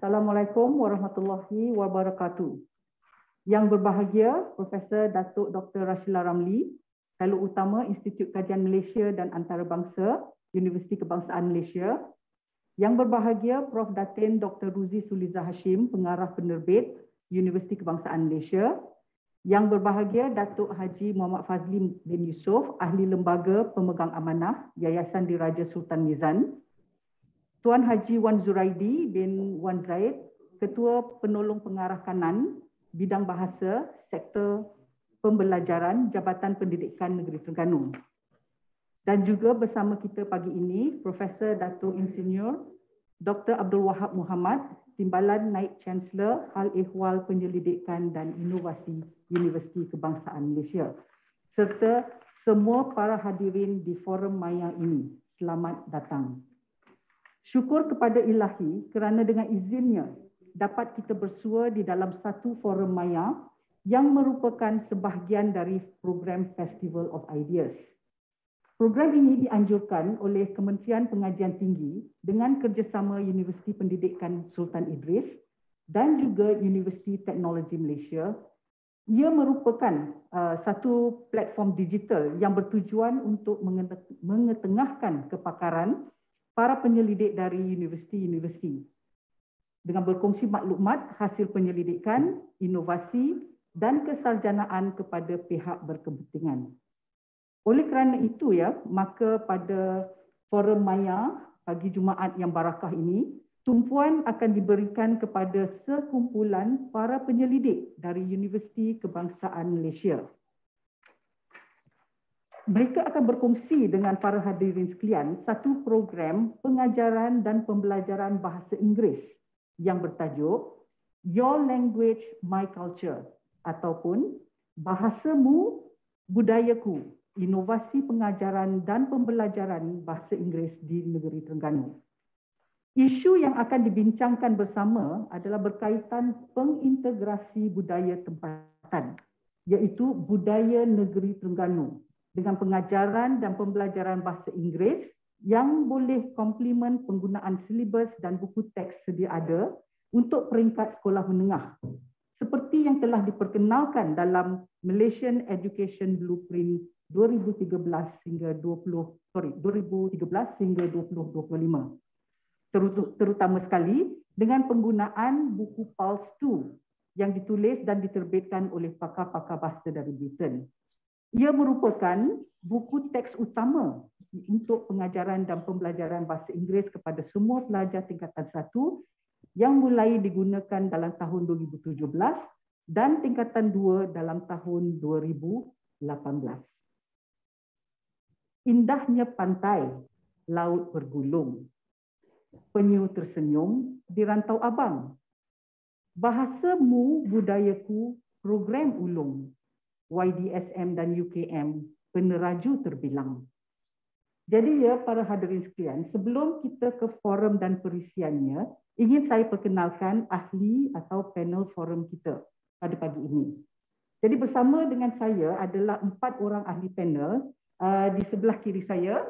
Assalamualaikum warahmatullahi wabarakatuh. Yang berbahagia Profesor Datuk Dr. Rashila Ramli, Fellow Utama Institut Kajian Malaysia dan Antarabangsa, Universiti Kebangsaan Malaysia. Yang berbahagia Prof. Datin Dr. Ruzi Suliza Hashim, Pengarah Penerbit, Universiti Kebangsaan Malaysia. Yang berbahagia Datuk Haji Muhammad Fazli bin Yusof, Ahli Lembaga Pemegang Amanah, Yayasan Diraja Sultan Mizan. Tuan Haji Wan Zuraidi bin Wan Zaid, Ketua Penolong Pengarah Kanan, Bidang Bahasa, Sektor Pembelajaran, Jabatan Pendidikan Negeri Terengganu. Dan juga bersama kita pagi ini, Profesor Datuk Insinyur Dr. Abdul Wahab Muhammad, Timbalan Naib Chancellor Hal Ehwal Penyelidikan dan Inovasi Universiti Kebangsaan Malaysia, serta semua para hadirin di forum maya ini. Selamat datang. Syukur kepada Ilahi kerana dengan izinnya dapat kita bersua di dalam satu forum maya yang merupakan sebahagian dari program Festival of Ideas. Program ini dianjurkan oleh Kementerian Pengajian Tinggi dengan kerjasama Universiti Pendidikan Sultan Idris dan juga Universiti Teknologi Malaysia. Ia merupakan satu platform digital yang bertujuan untuk mengetengahkan kepakaran para penyelidik dari universiti-universiti dengan berkongsi maklumat hasil penyelidikan, inovasi dan kesarjanaan kepada pihak berkepentingan. Oleh kerana itu maka pada forum maya pagi Jumaat yang barakah ini, tumpuan akan diberikan kepada sekumpulan para penyelidik dari Universiti Kebangsaan Malaysia. Mereka akan berkongsi dengan para hadirin sekalian satu program pengajaran dan pembelajaran bahasa Inggeris yang bertajuk Your Language, My Culture ataupun Bahasamu, Budayaku, Inovasi Pengajaran dan Pembelajaran Bahasa Inggeris di Negeri Terengganu. Isu yang akan dibincangkan bersama adalah berkaitan pengintegrasi budaya tempatan, iaitu budaya negeri Terengganu, dengan pengajaran dan pembelajaran bahasa Inggeris yang boleh komplement penggunaan silibus dan buku teks sedia ada untuk peringkat sekolah menengah, seperti yang telah diperkenalkan dalam Malaysian Education Blueprint 2013 hingga 2025, terutama sekali dengan penggunaan buku Pulse 2 yang ditulis dan diterbitkan oleh pakar-pakar bahasa dari Britain. Ia merupakan buku teks utama untuk pengajaran dan pembelajaran bahasa Inggeris kepada semua pelajar tingkatan 1 yang mulai digunakan dalam tahun 2017 dan tingkatan 2 dalam tahun 2018. Indahnya pantai, laut bergulung, penyu tersenyum di Rantau Abang. Bahasamu, budayaku, program ulung. YDSM dan UKM, peneraju terbilang. Jadi para hadirin sekalian, sebelum kita ke forum dan perisiannya, ingin saya perkenalkan ahli atau panel forum kita pada pagi ini. Jadi bersama dengan saya adalah 4 orang ahli panel. Di sebelah kiri saya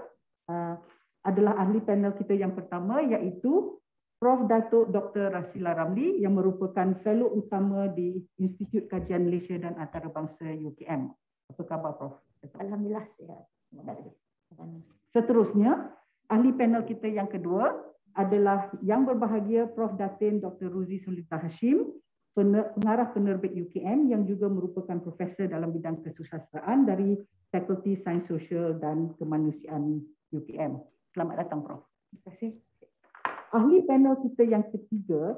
adalah ahli panel kita yang pertama, iaitu Prof. Datuk Dr. Rashila Ramli yang merupakan Fellow Utama di Institut Kajian Malaysia dan Antarabangsa UKM. Apa khabar Prof? Alhamdulillah sihat. Terima kasih. Seterusnya, ahli panel kita yang kedua adalah yang berbahagia Prof. Datin Dr. Ruzi Suliza Hashim, Pengarah Penerbit UKM yang juga merupakan profesor dalam bidang kesusastraan dari Fakulti Sains Sosial dan Kemanusiaan UKM. Selamat datang Prof. Terima kasih. Ahli panel kita yang ketiga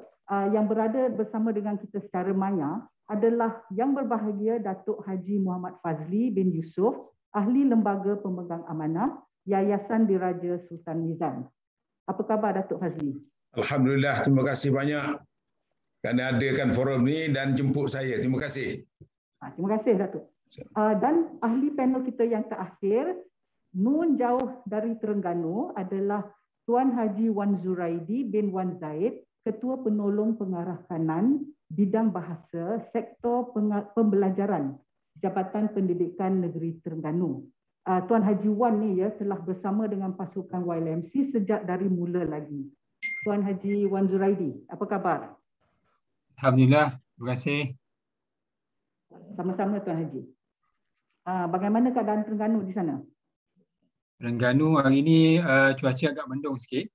yang berada bersama dengan kita secara maya adalah yang berbahagia Datuk Haji Muhammad Fazli bin Yusof, Ahli Lembaga Pemegang Amanah, Yayasan Diraja Sultan Mizan. Apa khabar Datuk Fazli? Alhamdulillah, terima kasih banyak kerana adakan forum ni dan jemput saya. Terima kasih. Terima kasih Datuk. Dan ahli panel kita yang terakhir, nun jauh dari Terengganu, adalah Tuan Haji Wan Zuraidi bin Wan Zaid, Ketua Penolong Pengarah Kanan, Bidang Bahasa, Sektor Pembelajaran, Jabatan Pendidikan Negeri Terengganu. Tuan Haji Wan ni telah bersama dengan pasukan YLMC sejak dari mula lagi. Tuan Haji Wan Zuraidi. Apa khabar? Alhamdulillah, terima kasih. Sama-sama Tuan Haji. Bagaimana keadaan Terengganu di sana? Terengganu hari ini cuaca agak mendung sikit.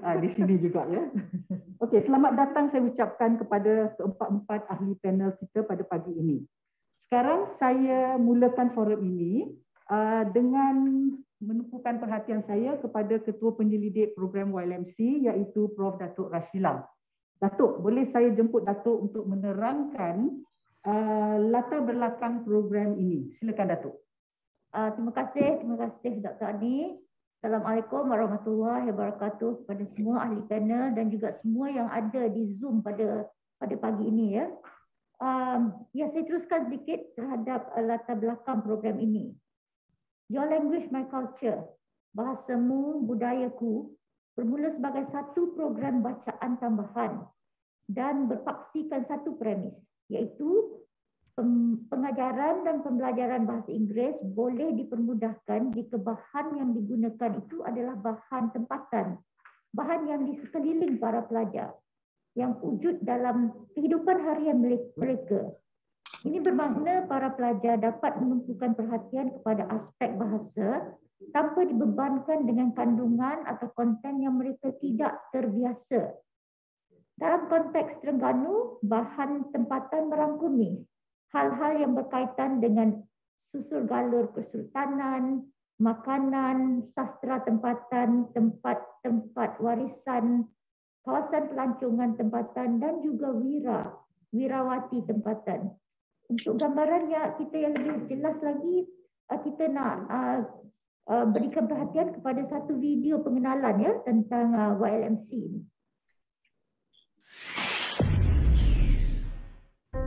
Di sini juga ya. Okey, selamat datang saya ucapkan kepada keempat-empat ahli panel kita pada pagi ini. Sekarang saya mulakan forum ini dengan menumpukan perhatian saya kepada Ketua Penyelidik Program YLMC iaitu Prof. Datuk Rashila. Datuk, boleh saya jemput Datuk untuk menerangkan latar belakang program ini. Silakan Datuk. Terima kasih Dr. Ani. Assalamualaikum warahmatullahi wabarakatuh kepada semua ahli panel dan juga semua yang ada di Zoom pada pagi ini ya. Saya teruskan sedikit terhadap latar belakang program ini. Your Language My Culture, Bahasamu Budayaku, bermula sebagai satu program bacaan tambahan dan berpaksikan satu premis, iaitu pengajaran dan pembelajaran bahasa Inggeris boleh dipermudahkan jika bahan yang digunakan itu adalah bahan tempatan, bahan yang di sekeliling para pelajar, yang wujud dalam kehidupan harian mereka. Ini bermakna para pelajar dapat menumpukan perhatian kepada aspek bahasa tanpa dibebankan dengan kandungan atau konten yang mereka tidak terbiasa. Dalam konteks Terengganu, bahan tempatan merangkumi hal-hal yang berkaitan dengan susul galur kesultanan, makanan, sastra tempatan, tempat-tempat warisan, kawasan pelancongan tempatan dan juga wirawati tempatan. Untuk gambarannya kita yang lebih jelas lagi, kita nak berikan perhatian kepada satu video pengenalan ya tentang YLMC ini.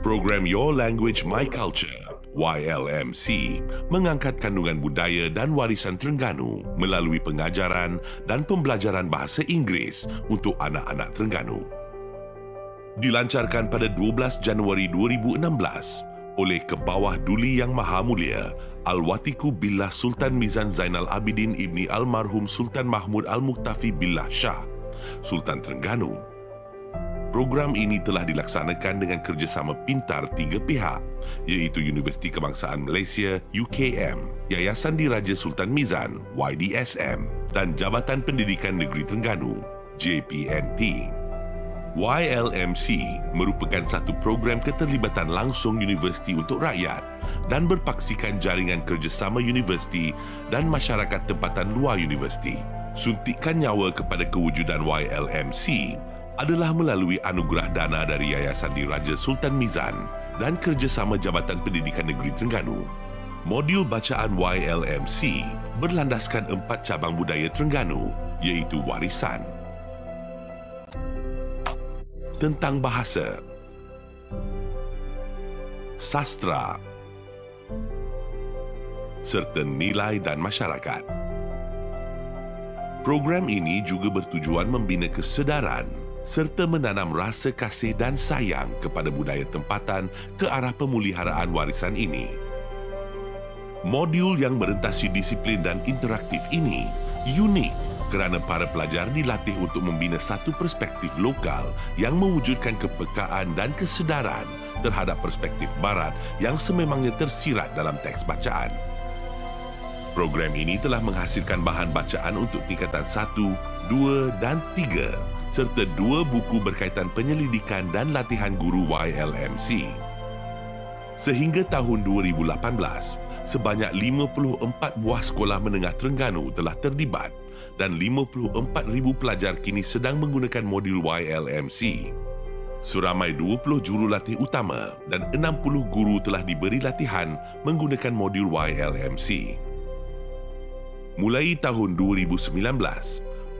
Program Your Language My Culture YLMC mengangkat kandungan budaya dan warisan Terengganu melalui pengajaran dan pembelajaran bahasa Inggeris untuk anak-anak Terengganu. Dilancarkan pada 12 Januari 2016 oleh Kebawah Duli Yang Maha Mulia Al-Watiku Billah Sultan Mizan Zainal Abidin Ibni Almarhum Sultan Mahmud Al-Muqtafi Billah Shah, Sultan Terengganu. Program ini telah dilaksanakan dengan kerjasama pintar tiga pihak, iaitu Universiti Kebangsaan Malaysia UKM, Yayasan Diraja Sultan Mizan YDSM dan Jabatan Pendidikan Negeri Terengganu JPNT. YLMC merupakan satu program keterlibatan langsung universiti untuk rakyat dan berpaksikan jaringan kerjasama universiti dan masyarakat tempatan luar universiti. Suntikan nyawa kepada kewujudan YLMC adalah melalui anugerah dana dari Yayasan Diraja Sultan Mizan dan kerjasama Jabatan Pendidikan Negeri Terengganu. Modul bacaan YLMC berlandaskan 4 cabang budaya Terengganu, iaitu warisan, tentang bahasa, sastra, serta nilai dan masyarakat. Program ini juga bertujuan membina kesedaran serta menanam rasa kasih dan sayang kepada budaya tempatan ke arah pemuliharaan warisan ini. Modul yang merentasi disiplin dan interaktif ini unik kerana para pelajar dilatih untuk membina satu perspektif lokal yang mewujudkan kepekaan dan kesedaran terhadap perspektif barat yang sememangnya tersirat dalam teks bacaan. Program ini telah menghasilkan bahan bacaan untuk tingkatan 1, 2 dan 3 serta 2 buku berkaitan penyelidikan dan latihan guru YLMC. Sehingga tahun 2018, sebanyak 54 buah sekolah menengah Terengganu telah terlibat dan 54,000 pelajar kini sedang menggunakan modul YLMC. Seramai 20 jurulatih utama dan 60 guru telah diberi latihan menggunakan modul YLMC. Mulai tahun 2019,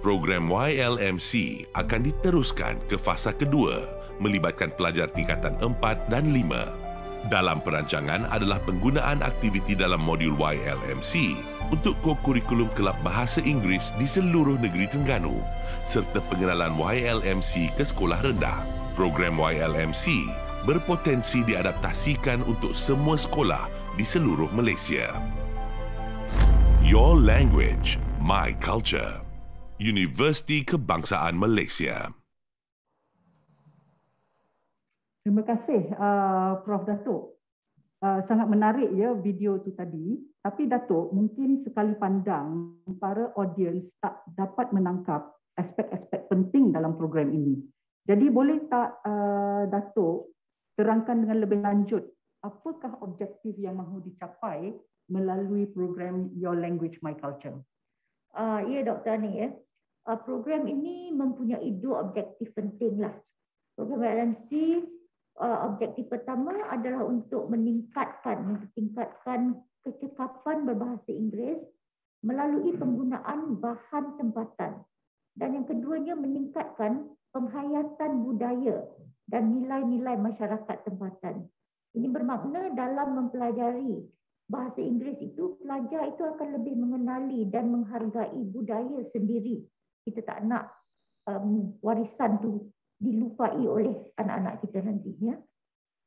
program YLMC akan diteruskan ke fasa kedua melibatkan pelajar tingkatan 4 dan 5. Dalam perancangan adalah penggunaan aktiviti dalam modul YLMC untuk kokurikulum kelab bahasa Inggeris di seluruh negeri Terengganu serta pengenalan YLMC ke sekolah rendah. Program YLMC berpotensi diadaptasikan untuk semua sekolah di seluruh Malaysia. Your Language, My Culture. Universiti Kebangsaan Malaysia. Terima kasih Prof. Datuk. Sangat menarik ya video tu tadi. Tapi Datuk, mungkin sekali pandang para audiens tak dapat menangkap aspek-aspek penting dalam program ini. Jadi boleh tak Datuk terangkan dengan lebih lanjut apakah objektif yang mahu dicapai melalui program Your Language My Culture? Ya Dr. Ani ya. Program ini mempunyai dua objektif penting lah. Program LMC objektif pertama adalah untuk meningkatkan kecekapan berbahasa Inggeris melalui penggunaan bahan tempatan. Dan yang keduanya meningkatkan penghayatan budaya dan nilai-nilai masyarakat tempatan. Ini bermakna dalam mempelajari bahasa Inggeris itu, pelajar itu akan lebih mengenali dan menghargai budaya sendiri. Kita tak nak warisan tu dilupai oleh anak-anak kita nantinya.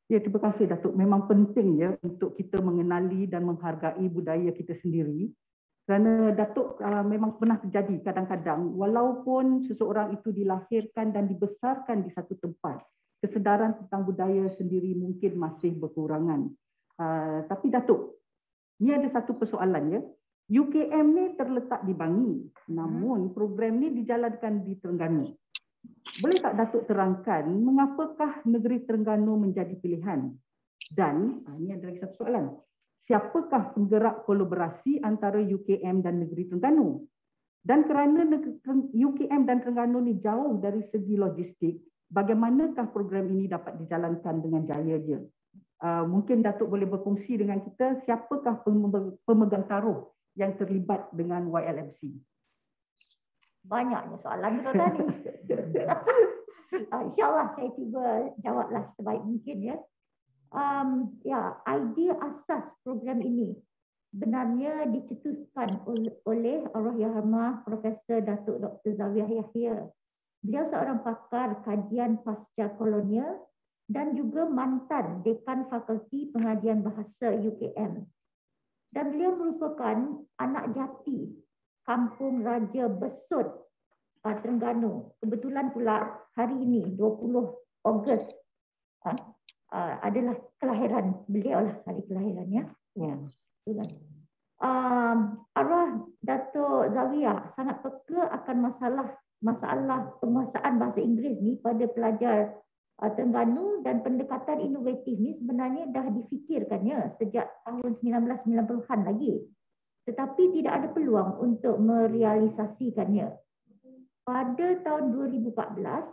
Ya, terima kasih Datuk. Memang penting ya untuk kita mengenali dan menghargai budaya kita sendiri. Kerana Datuk memang pernah terjadi kadang-kadang walaupun seseorang itu dilahirkan dan dibesarkan di satu tempat, kesedaran tentang budaya sendiri mungkin masih berkurangan. Tapi Datuk, ni ada satu persoalan ya. UKM ni terletak di Bangi, namun program ni dijalankan di Terengganu. Boleh tak Datuk terangkan mengapakah negeri Terengganu menjadi pilihan? Dan ini ada lagi satu soalan. Siapakah penggerak kolaborasi antara UKM dan negeri Terengganu? Dan kerana UKM dan Terengganu ni jauh dari segi logistik, bagaimanakah program ini dapat dijalankan dengan jaya dia? Mungkin Datuk boleh berkongsi dengan kita siapakah pemegang taruh yang terlibat dengan YLMC? Banyaknya soalan betul tadi. InsyaAllah saya cuba jawablah sebaik mungkin ya. Idea asas program ini sebenarnya dicetuskan oleh Allahyarhamah Profesor Datuk Dr. Zawiah Yahya. Beliau seorang pakar kajian pasca kolonial dan juga mantan dekan Fakulti Pengajian Bahasa UKM. Dan beliau merupakan anak jati Kampung Raja Besut, Terengganu. Kebetulan pula hari ini 20 Ogos adalah kelahiran beliau lah, hari kelahirannya. Ya, betul. Arwah Datuk Zawiah sangat peka akan masalah penguasaan bahasa Inggeris ni pada pelajar Terengganu, dan pendekatan inovatif ni sebenarnya dah difikirkannya sejak tahun 1990-an lagi. Tetapi tidak ada peluang untuk merealisasikannya. Pada tahun 2014,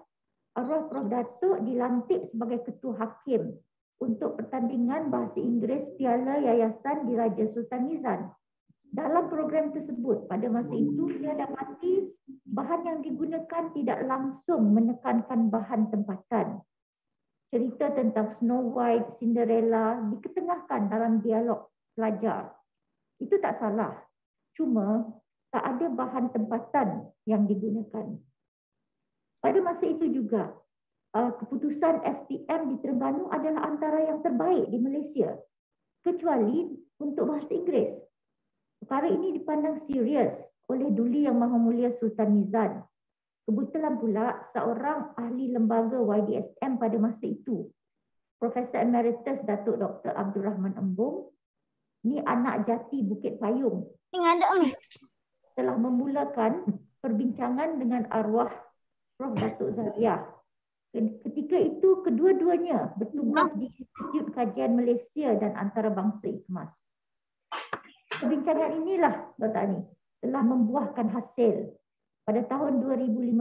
arwah Prof. Datuk dilantik sebagai Ketua Hakim untuk pertandingan bahasa Inggeris Piala Yayasan Diraja Sultan Nizam. Dalam program tersebut, pada masa itu, dia dapati bahan yang digunakan tidak langsung menekankan bahan tempatan. Cerita tentang Snow White, Cinderella diketengahkan dalam dialog pelajar. Itu tak salah. Cuma tak ada bahan tempatan yang digunakan. Pada masa itu juga, keputusan SPM di Terengganu adalah antara yang terbaik di Malaysia. Kecuali untuk bahasa Inggeris. Perkara ini dipandang serius oleh Duli Yang Maha Mulia Sultan Nizam. Kebetulan pula seorang ahli lembaga YDSM pada masa itu, Profesor Emeritus Datuk Dr. Abdul Rahman Embong, ni anak jati Bukit Payung, telah memulakan perbincangan dengan arwah Prof. Datuk Zawiah. Ketika itu kedua-duanya bertugas di Institut Kajian Malaysia dan Antarabangsa IKMAS. Perbincangan inilah, Dr. Ani, telah membuahkan hasil. Pada tahun 2015,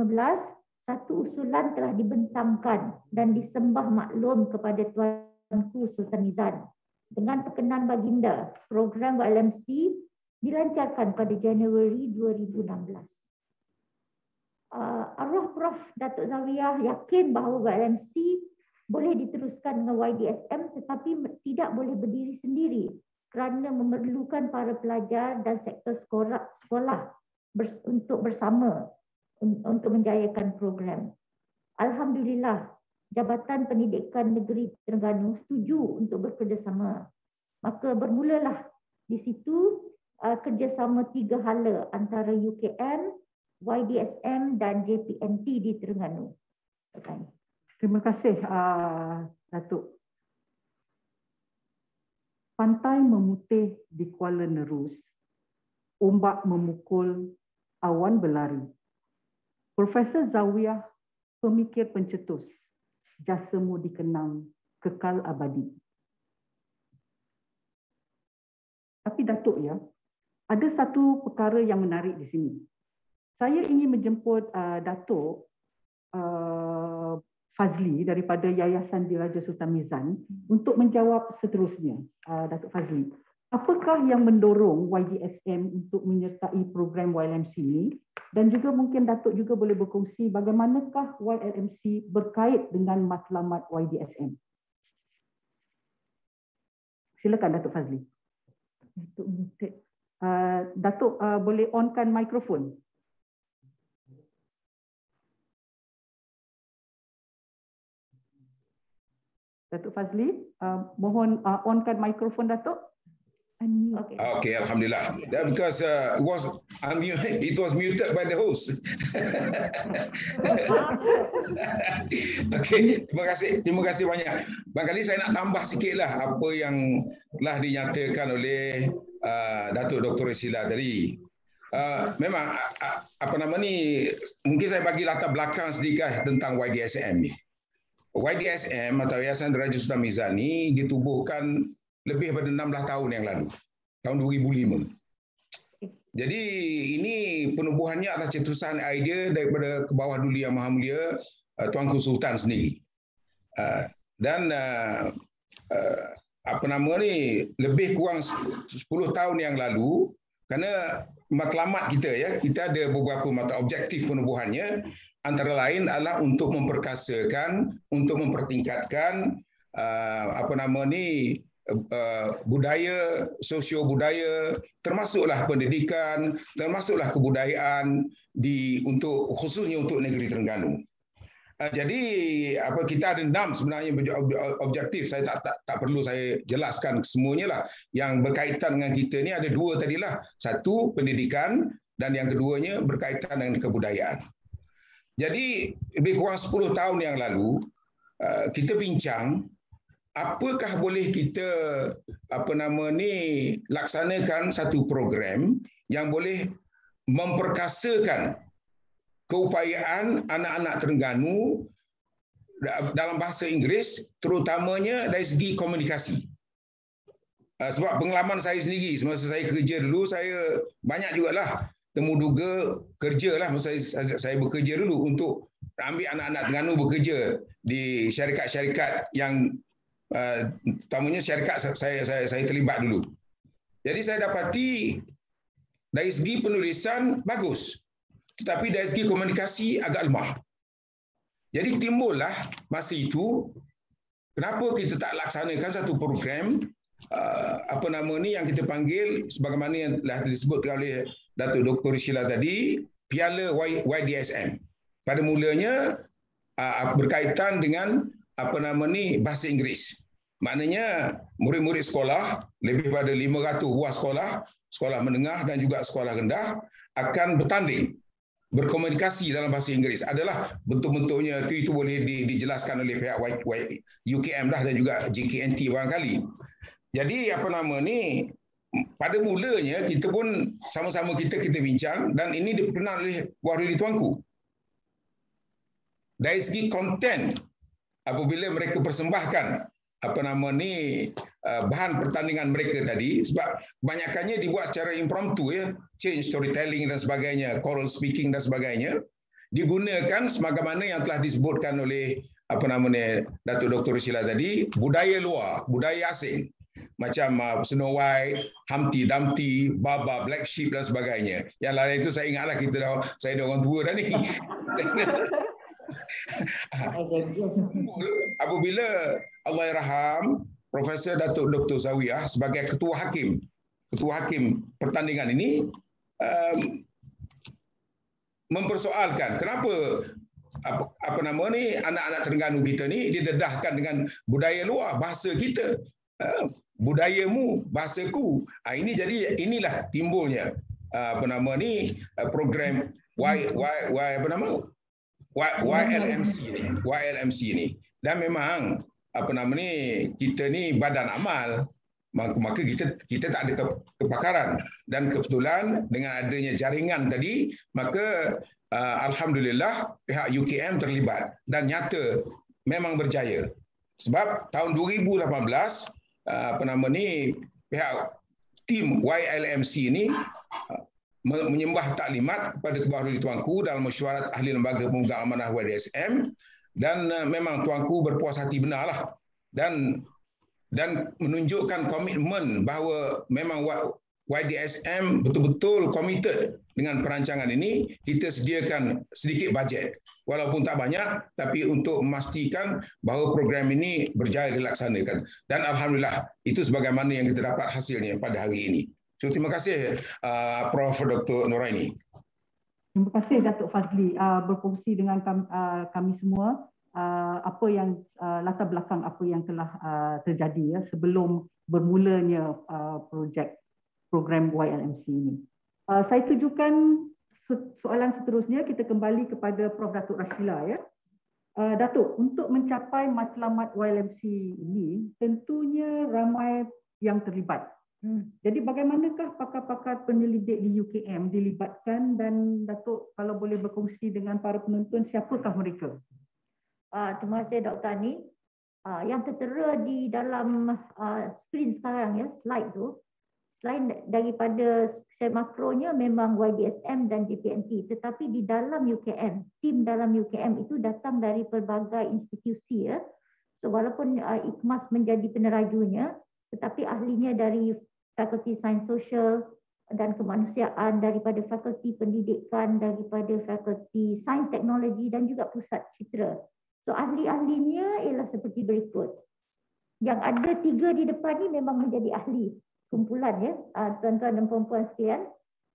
satu usulan telah dibentangkan dan disembah maklum kepada Tuanku Sultan Nizam. Dengan perkenan baginda, program YLMC dilancarkan pada Januari 2016. Arwah Prof. Datuk Zawiah yakin bahawa YLMC boleh diteruskan dengan YDSM tetapi tidak boleh berdiri sendiri kerana memerlukan para pelajar dan sektor sekolah untuk bersama untuk menjayakan program. Alhamdulillah, Jabatan Pendidikan Negeri Terengganu setuju untuk bekerjasama. Maka bermulalah di situ kerjasama tiga hala antara UKM, YDSM dan JPNT di Terengganu. Terima kasih Datuk. Pantai memutih di Kuala Nerus, ombak memukul, awan berlari. Profesor Zawiyah, pemikir pencetus, jasamu dikenang kekal abadi. Tapi Datuk ya, ada satu perkara yang menarik di sini. Saya ingin menjemput Datuk Fazli daripada Yayasan Diraja Sultan Mizan untuk menjawab seterusnya. Datuk Fazli, apakah yang mendorong YDSM untuk menyertai program YLMC ini? Dan juga mungkin Datuk juga boleh berkongsi bagaimanakah YLMC berkait dengan matlamat YDSM. Silakan Datuk Fazli. Datuk boleh onkan mikrofon. Datuk Fazli, mohon onkan mikrofon Datuk. Okay, alhamdulillah. Because it was muted by the host. Okay, terima kasih banyak. Barangkali saya nak tambah sikitlah apa yang telah dinyatakan oleh Datuk Dr. Rashila tadi. Memang apa nama ni, mungkin saya bagi latar belakang sedikit tentang YDSM ni. YDSM atau Yayasan Diraja Sultan Mizan ni ditubuhkan lebih daripada 16 tahun yang lalu, tahun 2005. Jadi ini penubuhannya adalah cetusan idea daripada ke bawah duli Yang Maha Mulia Tuanku Sultan sendiri. Dan apa nama ni, lebih kurang 10 tahun yang lalu, kerana matlamat kita ya, kita ada beberapa mata objektif penubuhannya, antara lain adalah untuk memperkasakan, untuk mempertingkatkan apa nama ni, budaya, sosio-budaya, termasuklah pendidikan, termasuklah kebudayaan untuk khususnya untuk negeri Terengganu. Jadi apa, kita ada 6 sebenarnya objektif. Saya tak perlu saya jelaskan semuanya lah. Yang berkaitan dengan kita ni ada 2 tadilah. Satu pendidikan dan yang keduanya berkaitan dengan kebudayaan. Jadi lebih kurang 10 tahun yang lalu kita bincang apakah boleh kita apa nama ni laksanakan satu program yang boleh memperkasakan keupayaan anak-anak Terengganu dalam bahasa Inggeris, terutamanya dari segi komunikasi. Sebab pengalaman saya sendiri, semasa saya kerja dulu, saya banyak jugalah temu duga kerja lah, masa saya bekerja dulu untuk ambil anak-anak Terengganu bekerja di syarikat-syarikat yang utamanya syarikat saya terlibat dulu. Jadi saya dapati dari segi penulisan bagus, tetapi dari segi komunikasi agak lemah. Jadi timbullah masa itu, kenapa kita tak laksanakan satu program apa nama ni yang kita panggil sebagaimana yang telah disebutkan oleh Datuk Dr. Rashila tadi, Piala YDSM. Pada mulanya berkaitan dengan apa nama ni bahasa Inggeris. Maknanya murid-murid sekolah, lebih pada 500 buah sekolah, sekolah menengah dan juga sekolah rendah akan bertanding berkomunikasi dalam bahasa Inggeris. Adalah bentuk-bentuknya itu boleh dijelaskan oleh pihak UKM dah dan juga JKNT barangkali. Jadi apa nama ni, pada mulanya kita pun sama-sama kita bincang dan ini diperkenal oleh Wahidudin Tuanku. Dari segi konten, apabila mereka persembahkan apa nama ni bahan pertandingan mereka tadi, sebab kebanyakannya dibuat secara impromptu ya, change storytelling dan sebagainya, choral speaking dan sebagainya, digunakan sebagaimana yang telah disebutkan oleh apa nama ni Datuk Dr. Rashila tadi, budaya luar, budaya asing. Macam Snow White, Humpty Dumpty, Baba, Black Sheep dan sebagainya. Yang lain itu saya ingatlah saya dah orang tua dah ni. Apabila Allahyarham Profesor Datuk Dr. Zawiyah sebagai ketua hakim pertandingan ini mempersoalkan kenapa apa nama ni anak-anak Terengganu kita ni didedahkan dengan budaya luar, bahasa kita. Budayamu, bahasaku. Ini jadi inilah timbulnya apa nama ni program apa nama? YLMC ni. Dan memang apa nama ni, kita ni badan amal, maka kita tak ada kepakaran, dan kebetulan dengan adanya jaringan tadi, maka alhamdulillah pihak UKM terlibat dan nyata memang berjaya. Sebab tahun 2018 apa nama ni, pihak tim YLMC ni menyembah taklimat kepada Kebahagiaan Tuanku dalam mesyuarat ahli lembaga pemegang amanah YDSM, dan memang Tuanku berpuas hati benarlah dan menunjukkan komitmen bahawa memang YDSM betul-betul committed dengan perancangan ini. Kita sediakan sedikit bajet, walaupun tak banyak, tapi untuk memastikan bahawa program ini berjaya dilaksanakan. Dan alhamdulillah itu sebagaimana yang kita dapat hasilnya pada hari ini. So, terima kasih Prof. Dr. Nuraini. Terima kasih Datuk Fazli berkongsi dengan kami semua apa yang latar belakang apa yang telah terjadi ya sebelum bermulanya program YLMC ini. Saya tujukan soalan seterusnya, kita kembali kepada Prof. Datuk Rashila ya. Datuk, untuk mencapai matlamat YLMC ini tentunya ramai yang terlibat. Jadi bagaimanakah pakar-pakar penyelidik di UKM dilibatkan, dan Datuk kalau boleh berkongsi dengan para penonton siapakah mereka? Terima kasih Dr. Ani. Yang tertera di dalam skrin sekarang ya, slide tu, selain daripada skema makronya memang YDSM dan JPNT, tetapi di dalam UKM, tim dalam UKM itu datang dari pelbagai institusi ya. So walaupun IKMAS menjadi penerajunya, tetapi ahlinya dari Fakulti Sains Sosial dan Kemanusiaan, daripada Fakulti Pendidikan, daripada Fakulti Sains Teknologi dan juga Pusat Citra. So ahli-ahlinya ialah seperti berikut. Yang ada 3 di depan ni memang menjadi ahli kumpulan ya, tuan-tuan dan puan-puan sekalian.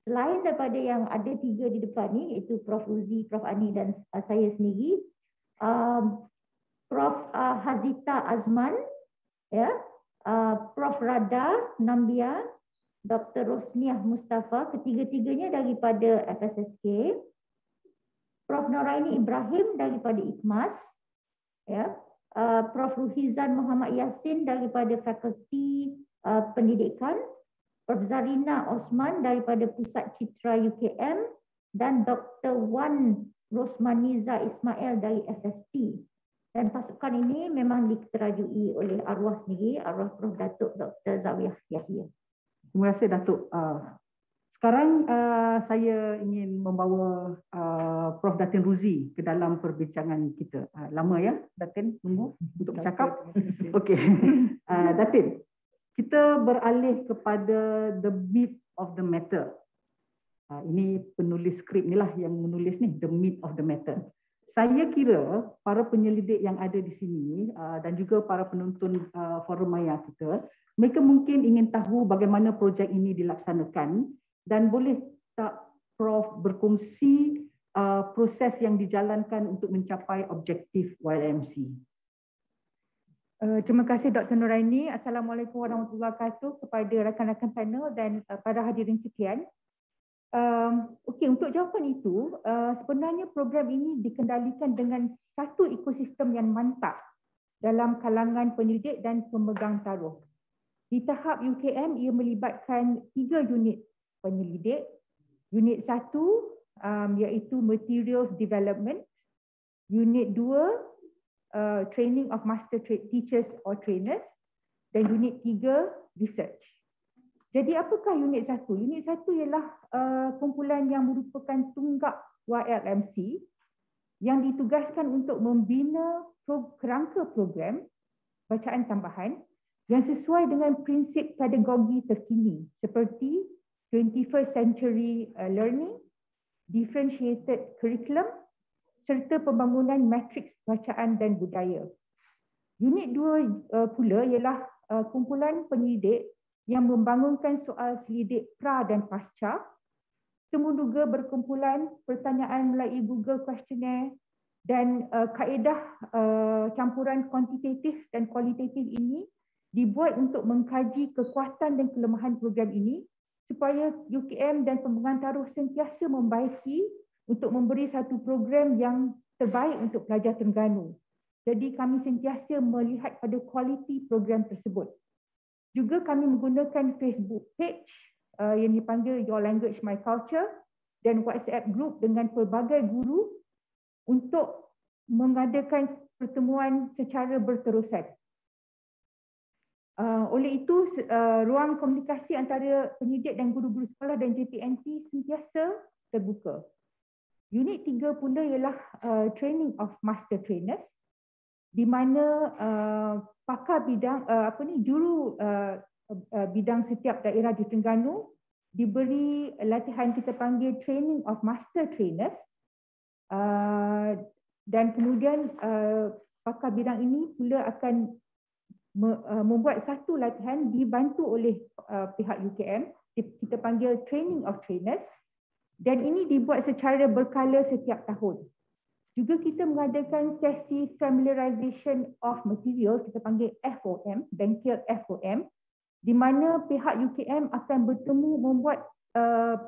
Selain daripada yang ada 3 di depan ni, iaitu Prof. Uzi, Prof. Ani dan saya sendiri, Prof. Hazita Azman, ya, Prof. Rada Nambia, Dr. Rosniah Mustafa, ketiga-tiganya daripada FSSK, Prof. Nuraini Ibrahim daripada IKMAS, ya, Prof. Ruhizan Muhammad Yassin daripada Fakulti Pendidikan, Prof. Zarina Osman daripada Pusat Citra UKM, dan Dr. Wan Rosmaniza Ismail dari FST. Dan pasukan ini memang diterajui oleh arwah sendiri, arwah Prof. Datuk Dr. Zawiyah Yahya. Terima kasih Datuk. Sekarang saya ingin membawa Prof. Datin Ruzi ke dalam perbincangan kita. Lama ya Datin tunggu untuk bercakap. Okey. Datin, kita beralih kepada the meat of the matter. Ini penulis skrip ni lah yang menulis ni, the meat of the matter. Saya kira para penyelidik yang ada di sini dan juga para penonton forum maya kita, mereka mungkin ingin tahu bagaimana projek ini dilaksanakan, dan boleh tak Prof berkongsi proses yang dijalankan untuk mencapai objektif YLMC. Terima kasih Dr. Nuraini. Assalamualaikum warahmatullahi wabarakatuh kepada rakan-rakan panel dan para hadirin sekalian. Okey, untuk jawapan itu, sebenarnya program ini dikendalikan dengan satu ekosistem yang mantap dalam kalangan penyelidik dan pemegang taruh. Di tahap UKM, ia melibatkan 3 unit penyelidik. Unit 1 iaitu Materials Development, Unit 2 Training of Master Teachers or Trainers, dan Unit 3 Research. Jadi apakah unit 1? Unit 1 ialah kumpulan yang merupakan tunggak YLMC yang ditugaskan untuk membina kerangka program bacaan tambahan yang sesuai dengan prinsip pedagogi terkini seperti 21st century learning, differentiated curriculum serta pembangunan matriks bacaan dan budaya. Unit 2 pula ialah kumpulan penyelidik yang membangunkan soal selidik pra dan pasca, temuduga berkumpulan pertanyaan melalui Google Questionnaire, dan kaedah campuran kuantitatif dan kualitatif ini dibuat untuk mengkaji kekuatan dan kelemahan program ini supaya UKM dan pemegang taruh sentiasa membaiki untuk memberi satu program yang terbaik untuk pelajar Terengganu. Jadi kami sentiasa melihat pada kualiti program tersebut. Juga kami menggunakan Facebook page yang dipanggil Your Language My Culture dan WhatsApp group dengan pelbagai guru untuk mengadakan pertemuan secara berterusan. Oleh itu, ruang komunikasi antara pendidik dan guru-guru sekolah dan JPNT sentiasa terbuka. Unit 3 pula ialah training of master trainers, di mana pakar bidang juru bidang setiap daerah di Terengganu diberi latihan kita panggil training of master trainers, dan kemudian pakar bidang ini pula akan membuat satu latihan dibantu oleh pihak UKM, kita panggil training of trainers, dan ini dibuat secara berkala setiap tahun. Juga kita mengadakan sesi familiarization of material, kita panggil FOM, bengkel FOM, di mana pihak UKM akan bertemu membuat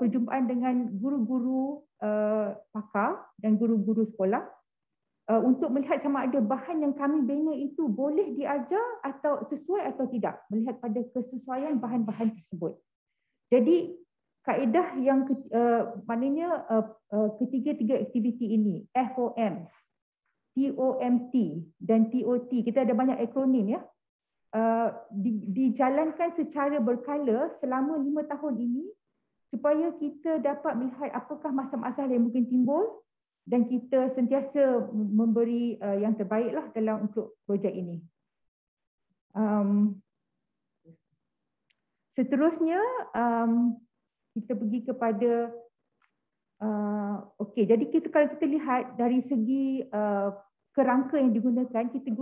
perjumpaan dengan guru-guru pakar dan guru-guru sekolah untuk melihat sama ada bahan yang kami bina itu boleh diajar atau sesuai atau tidak, melihat pada kesesuaian bahan-bahan tersebut. Jadi kaedah yang maknanya ketiga-tiga aktiviti ini, FOM, TOMT dan TOT, kita ada banyak akronim ya, dijalankan secara berkala selama 5 tahun ini supaya kita dapat melihat apakah masalah-masalah yang mungkin timbul dan kita sentiasa memberi yang terbaiklah dalam untuk projek ini. Seterusnya, kita pergi kepada jadi kalau kita lihat dari segi kerangka yang digunakan, kita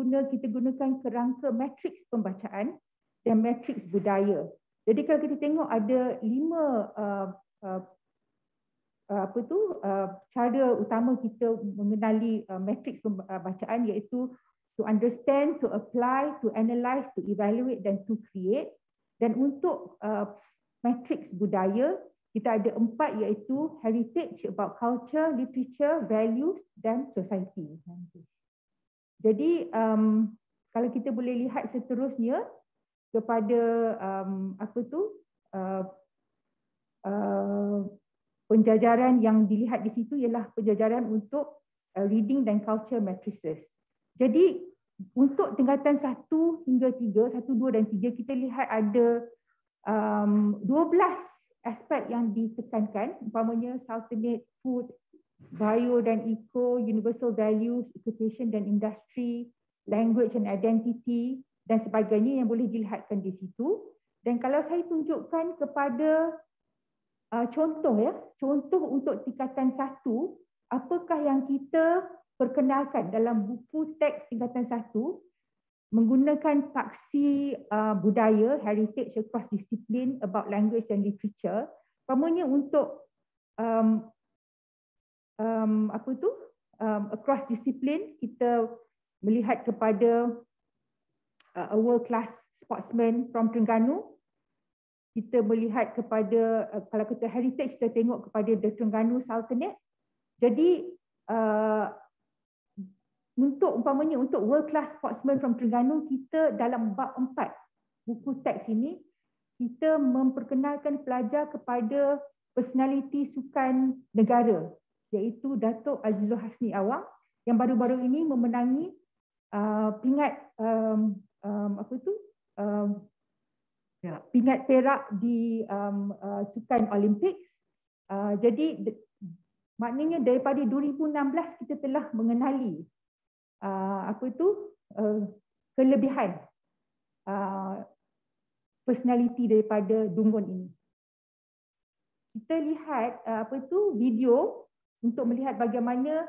gunakan kerangka matriks pembacaan dan matriks budaya. Jadi kalau kita tengok ada 5 cara utama kita mengenali matriks pembacaan, iaitu to understand, to apply, to analyze, to evaluate dan to create. Dan untuk matriks budaya, kita ada 4, iaitu heritage, about culture, literature, values dan society. Jadi kalau kita boleh lihat seterusnya kepada penjajaran yang dilihat di situ ialah penjajaran untuk reading dan culture matrices. Jadi untuk tingkatan 1 hingga 3, 1, 2 dan 3, kita lihat ada 12 aspek yang ditekankan, umpamanya Sultanate, food, bio dan eco, universal values, occupation dan industry, language and identity dan sebagainya yang boleh dilihatkan di situ. Dan kalau saya tunjukkan kepada contoh untuk tingkatan 1, apakah yang kita perkenalkan dalam buku teks tingkatan 1 menggunakan taksi budaya, heritage across discipline, about language dan literature. Umpamanya untuk across discipline, kita melihat kepada a world class sportsman from Terengganu. Kita melihat kepada kalau kita heritage, kita tengok kepada The Terengganu Sultanate. Jadi umpamanya untuk world class sportsman from Terengganu, kita dalam bab 4 buku teks ini, kita memperkenalkan pelajar kepada personaliti sukan negara, iaitu Datuk Azizul Hasni Awang yang baru-baru ini memenangi pingat pingat perak di sukan Olympics. Jadi maknanya daripada 2016 kita telah mengenali kelebihan personality daripada Dungun ini. Kita lihat video untuk melihat bagaimana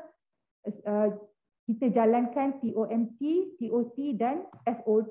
kita jalankan TOMT, TOT dan FOM.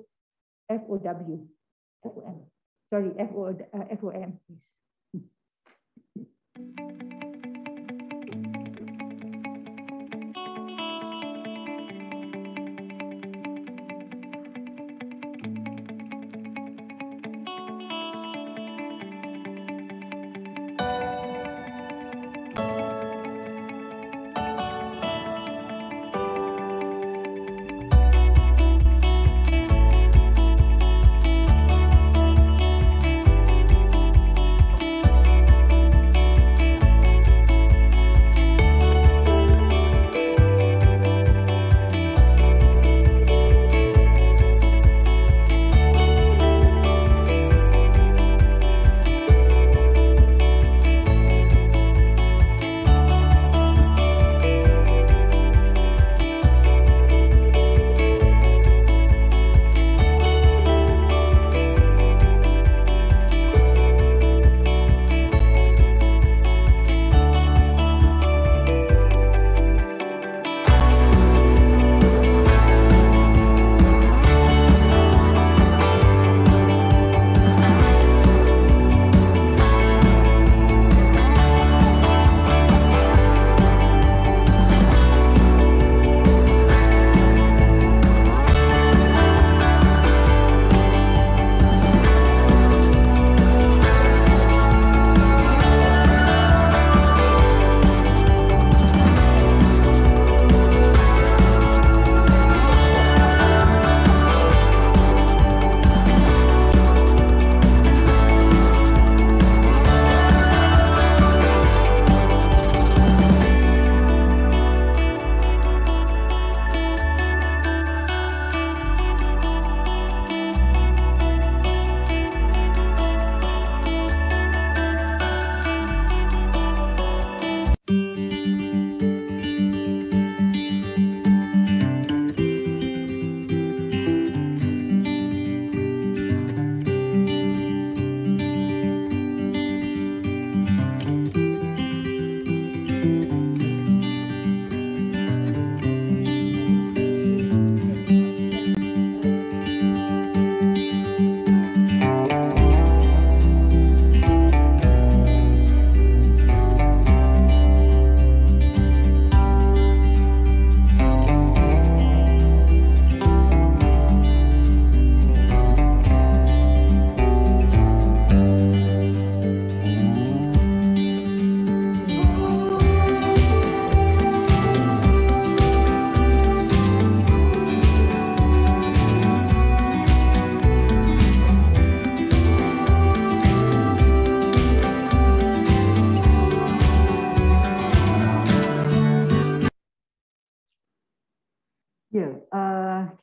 Ya,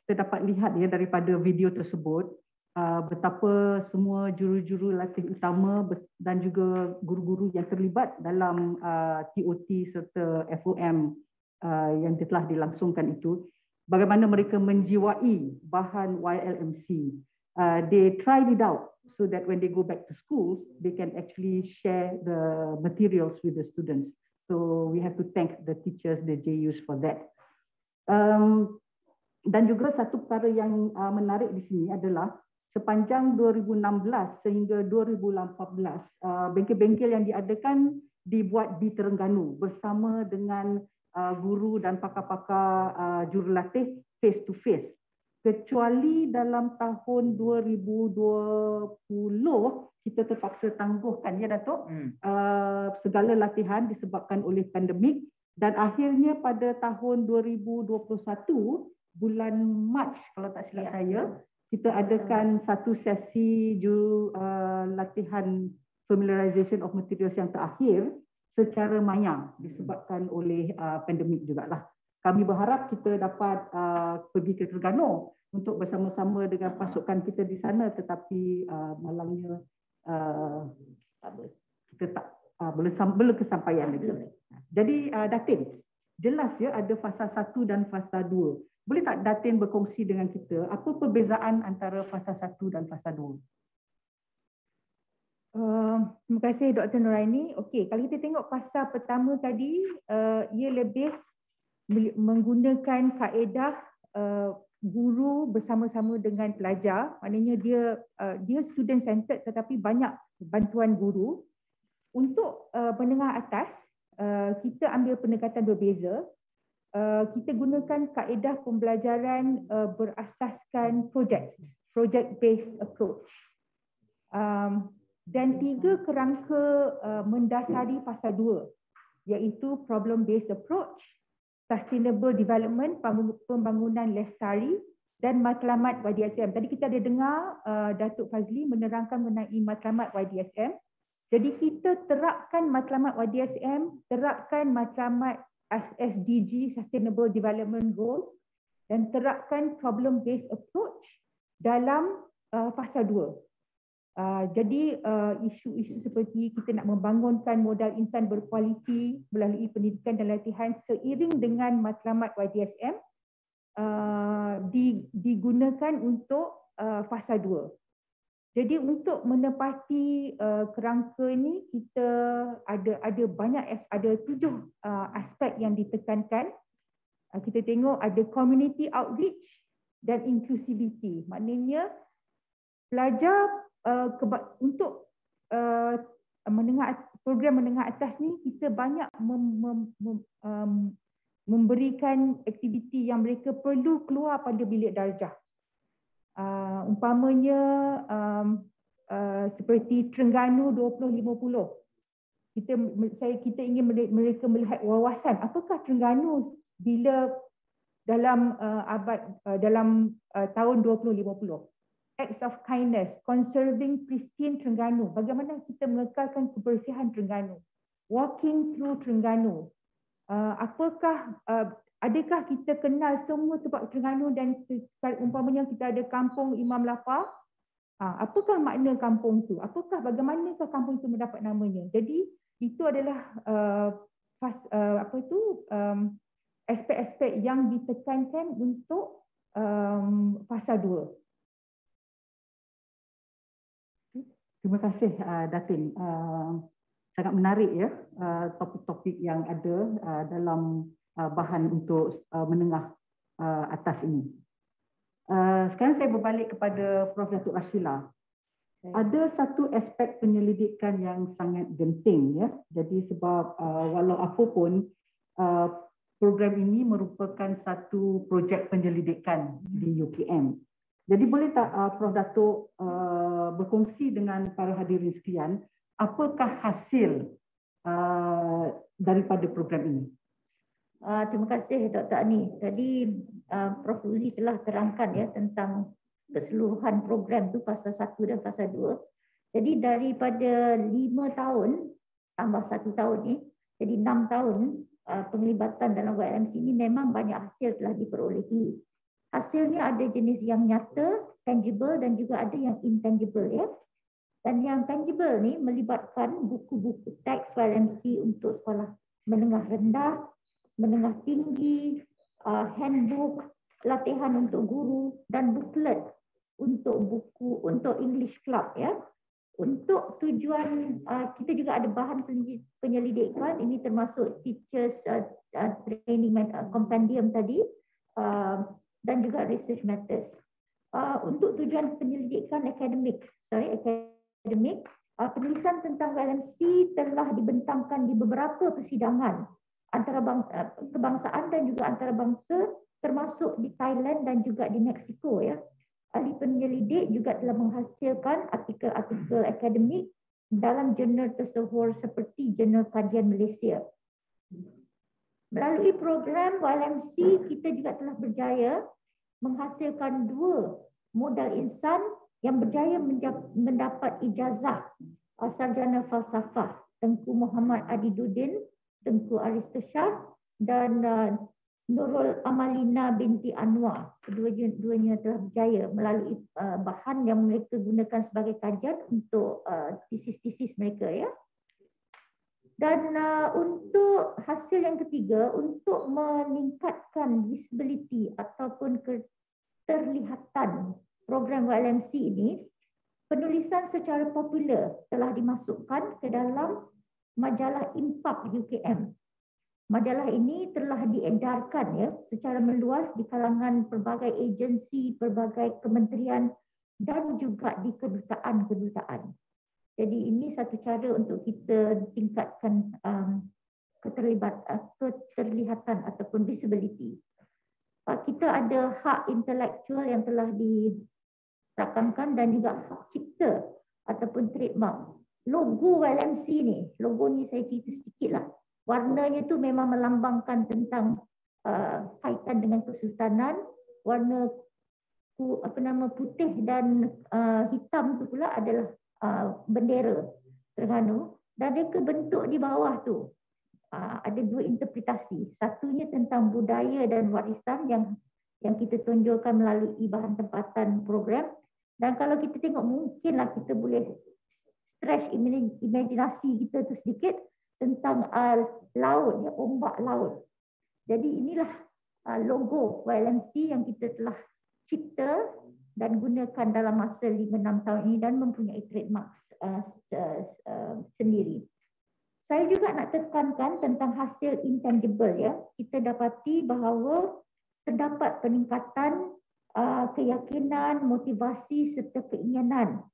kita dapat lihat ya daripada video tersebut betapa semua juru-juru latih utama dan juga guru-guru yang terlibat dalam TOT serta FOM yang telah dilangsungkan itu, bagaimana mereka menjiwai bahan YLMC. They tried it out so that when they go back to schools, they can actually share the materials with the students. So we have to thank the teachers, the JUs for that. Dan juga satu perkara yang menarik di sini adalah sepanjang 2016 sehingga 2018, bengkel-bengkel yang diadakan dibuat di Terengganu bersama dengan guru dan pakar-pakar jurulatih face to face. Kecuali dalam tahun 2020 kita terpaksa tangguhkan ya Datuk, segala latihan disebabkan oleh pandemik, dan akhirnya pada tahun 2021 bulan Mac kalau tak silap saya, kita adakan satu sesi latihan familiarization of materials yang terakhir secara maya disebabkan oleh pandemik jugalah. Kami berharap kita dapat pergi ke Terengganu untuk bersama-sama dengan pasukan kita di sana, tetapi malangnya kita tak belum kesampaian lagi. Jadi Datin, jelas ya ada fasa 1 dan fasa 2. Boleh tak Datin berkongsi dengan kita apa perbezaan antara fasa 1 dan fasa 2? Terima kasih Dr. Nuraini. Okey, kalau kita tengok fasa pertama tadi, ia lebih menggunakan kaedah guru bersama-sama dengan pelajar. Maknanya dia student centered tetapi banyak bantuan guru. Untuk menengah atas, kita ambil pendekatan berbeza. Kita gunakan kaedah pembelajaran berasaskan project based approach. Dan 3 kerangka mendasari fasa 2, iaitu problem based approach, sustainable development, pembangunan lestari, dan matlamat YDSM. Tadi kita ada dengar Datuk Fazli menerangkan mengenai matlamat YDSM. Jadi kita terapkan matlamat YDSM, terapkan matlamat SDG, Sustainable Development Goals, dan terapkan problem based approach dalam fasa 2. Jadi isu-isu seperti kita nak membangunkan modal insan berkualiti melalui pendidikan dan latihan seiring dengan matlamat YDSM digunakan untuk fasa 2. Jadi untuk menepati kerangka ini, kita ada banyak, ada 7 aspek yang ditekankan. Kita tengok ada community outreach dan inclusivity. Maknanya pelajar untuk program menengah atas ni, kita banyak memberikan aktiviti yang mereka perlu keluar pada bilik darjah. Umpamanya seperti Terengganu 2050. Kita ingin mereka melihat wawasan apakah Terengganu bila dalam tahun 2050. Acts of kindness, conserving pristine Terengganu. Bagaimana kita mengekalkan kebersihan Terengganu? Walking through Terengganu. Adakah kita kenal semua tempat Terengganu, dan umpamanya kita ada kampung Imam Lapa, apakah makna kampung itu? Bagaimanakah kampung itu mendapat namanya? Jadi itu adalah aspek-aspek yang ditekankan untuk fasa 2. Terima kasih Datin. Sangat menarik ya topik-topik yang ada dalam bahan untuk menengah atas ini. Sekarang saya berbalik kepada Prof. Datuk Rashila. Ada satu aspek penyelidikan yang sangat genting ya. Jadi sebab walau apa pun program ini merupakan satu projek penyelidikan di UKM. Jadi boleh tak Prof. Datuk berkongsi dengan para hadirin sekalian, apakah hasil daripada program ini? Terima kasih Dr. Ani. Tadi Prof. Uzi telah terangkan ya tentang keseluruhan program tu fasa 1 dan fasa 2. Jadi daripada 5 tahun tambah 1 tahun ni, jadi 6 tahun penglibatan dalam YLMC ini memang banyak hasil telah diperolehi. Hasilnya ada jenis yang nyata, tangible dan juga ada yang intangible ya. Dan yang tangible ni melibatkan buku-buku teks YLMC untuk sekolah menengah rendah, menengah tinggi, handbook, latihan untuk guru dan booklet untuk English Club ya. Untuk tujuan kita juga ada bahan penyelidikan, ini termasuk teachers training compendium tadi dan juga research matters. Untuk tujuan penyelidikan akademik, penulisan tentang YLMC telah dibentangkan di beberapa persidangan antara kebangsaan dan juga antarabangsa, termasuk di Thailand dan juga di Mexico ya. Ahli penyelidik juga telah menghasilkan artikel-artikel akademik dalam jurnal tersohor seperti Jurnal Kajian Malaysia. Melalui program YLMC, kita juga telah berjaya menghasilkan 2 modal insan yang berjaya mendapat ijazah sarjana falsafah, Tengku Muhammad Adiduddin, Tengku Aristo Shah dan Nurul Amalina binti Anwar. Kedua-duanya telah berjaya melalui bahan yang mereka gunakan sebagai kajian untuk tesis-tesis mereka ya. Dan untuk hasil yang ketiga, untuk meningkatkan visibility ataupun keterlihatan program YLMC ini, penulisan secara popular telah dimasukkan ke dalam majalah Impact UKM. Majalah ini telah diedarkan ya secara meluas di kalangan pelbagai agensi, pelbagai kementerian dan juga di kedutaan-kedutaan. Jadi ini satu cara untuk kita tingkatkan keterlihatan ataupun visibility. Kita ada hak intelektual yang telah dirakamkan dan juga hak cipta ataupun trademark. Logo YLMC ni, logo ni saya cerita sedikit lah. Warnanya tu memang melambangkan tentang kaitan dengan kesultanan. Warna putih dan hitam tu pula adalah bendera Terengganu. Dan mereka bentuk di bawah tu ada 2 interpretasi. Satunya tentang budaya dan warisan yang kita tunjukkan melalui bahan tempatan program. Dan kalau kita tengok, mungkinlah kita boleh stretch imajinasi kita tu sedikit tentang laut, ya, ombak laut. Jadi inilah logo YLMC yang kita telah cipta dan gunakan dalam masa 5-6 tahun ini dan mempunyai trademark sendiri. Saya juga nak tekankan tentang hasil intangible ya. Kita dapati bahawa terdapat peningkatan keyakinan, motivasi serta keinginan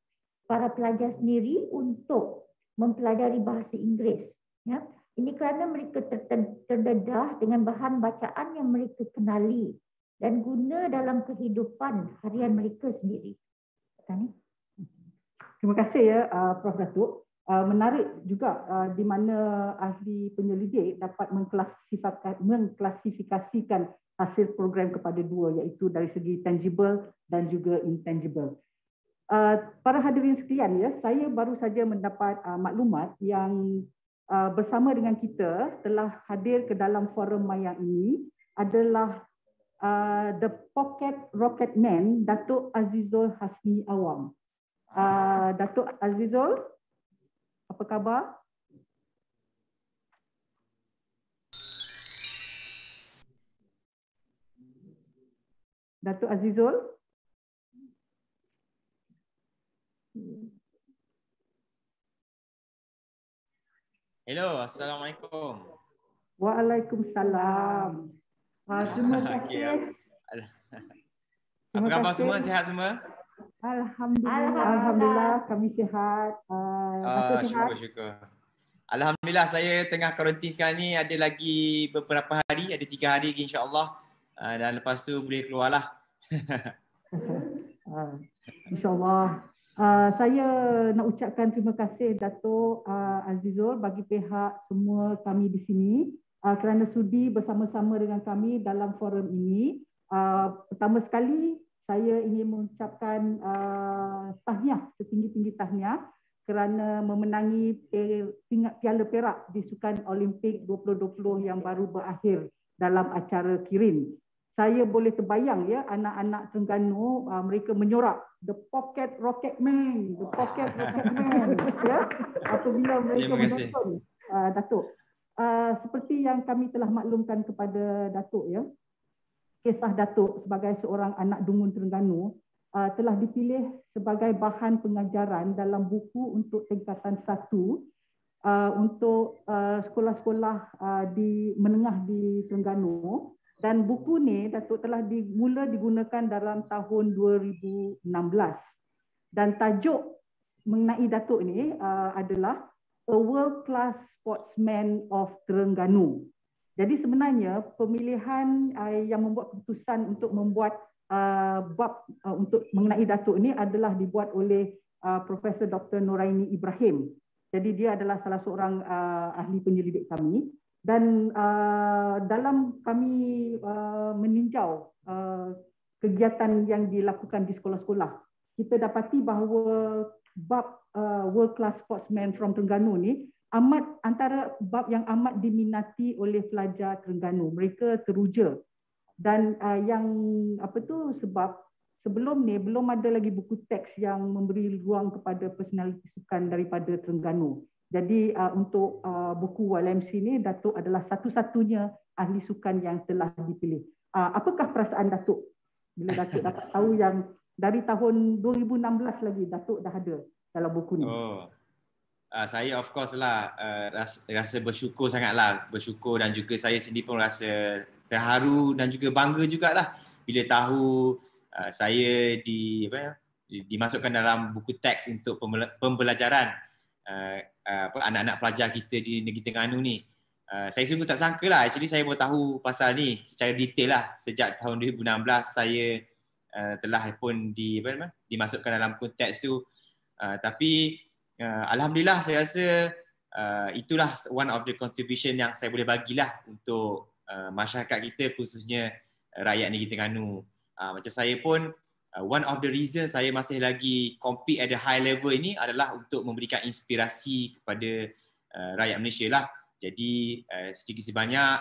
para pelajar sendiri untuk mempelajari bahasa Inggeris. Ya, ini kerana mereka terdedah dengan bahan bacaan yang mereka kenali dan guna dalam kehidupan harian mereka sendiri. Terima kasih ya Prof. Datuk. Menarik juga di mana ahli penyelidik dapat mengklasifikasikan hasil program kepada 2, iaitu dari segi tangible dan juga intangible. Para hadirin sekalian ya, saya baru saja mendapat maklumat yang bersama dengan kita telah hadir ke dalam forum mayang ini adalah the Pocket Rocket Man, Datuk Azizul Hasni Awang. Datuk Azizul, apa khabar? Datuk Azizul? Hello, Assalamualaikum. Waalaikumsalam. Terima kasih. Apa khabar semua? Sihat semua? Alhamdulillah kami sihat. Syukur. Alhamdulillah, saya tengah karantin sekarang ni, ada lagi beberapa hari, ada 3 hari lagi insya-Allah. Dan lepas tu boleh keluarlah. InsyaAllah. Saya nak ucapkan terima kasih Datuk Azizul bagi pihak semua kami di sini kerana sudi bersama-sama dengan kami dalam forum ini. Pertama sekali saya ingin mengucapkan tahniah, setinggi-tinggi tahniah kerana memenangi piala perak di Sukan Olimpik 2020 yang baru berakhir dalam acara Kirin. Saya boleh terbayang ya, anak-anak Terengganu mereka menyorak the pocket rocket man, the pocket rocket man ya, apabila mereka menonton Datuk. Seperti yang kami telah maklumkan kepada Datuk ya, kisah Datuk sebagai seorang anak Dungun Terengganu telah dipilih sebagai bahan pengajaran dalam buku untuk tingkatan 1 untuk sekolah-sekolah di menengah di Terengganu, dan buku ni Datuk telah mula digunakan dalam tahun 2016, dan tajuk mengenai Datuk ni adalah A World Class Sportsman of Terengganu. Jadi sebenarnya pemilihan yang membuat keputusan untuk membuat bab untuk mengenai Datuk ini adalah dibuat oleh Profesor Dr. Noraini Ibrahim. Jadi dia adalah salah seorang ahli penyelidik kami, dan dalam kami meninjau kegiatan yang dilakukan di sekolah-sekolah, kita dapati bahawa bab World Class Sportsman from Terengganu ni antara bab yang amat diminati oleh pelajar Terengganu. Mereka teruja. Dan sebab sebelum ni belum ada lagi buku teks yang memberi ruang kepada personaliti sukan daripada Terengganu. Jadi untuk buku YLMC ni, Datuk adalah satu-satunya ahli sukan yang telah dipilih. Apakah perasaan Datuk bila Datuk dapat tahu yang dari tahun 2016 lagi Datuk dah ada dalam buku ni? Saya of course lah rasa bersyukur sangatlah, bersyukur, dan juga saya sendiri pun rasa terharu dan juga bangga jugalah bila tahu saya dimasukkan dalam buku teks untuk pembelajaran anak-anak pelajar kita di negeri Terengganu ni. Saya sungguh tak sangka lah, actually saya baru tahu pasal ni secara detail lah sejak tahun 2016 saya telah pun dimasukkan dalam buku teks tu. Tapi alhamdulillah saya rasa itulah one of the contribution yang saya boleh bagilah untuk masyarakat kita, khususnya rakyat negeri Terengganu. Macam saya pun, one of the reason saya masih lagi compete at the high level ini adalah untuk memberikan inspirasi kepada rakyat Malaysia lah. Jadi sedikit sebanyak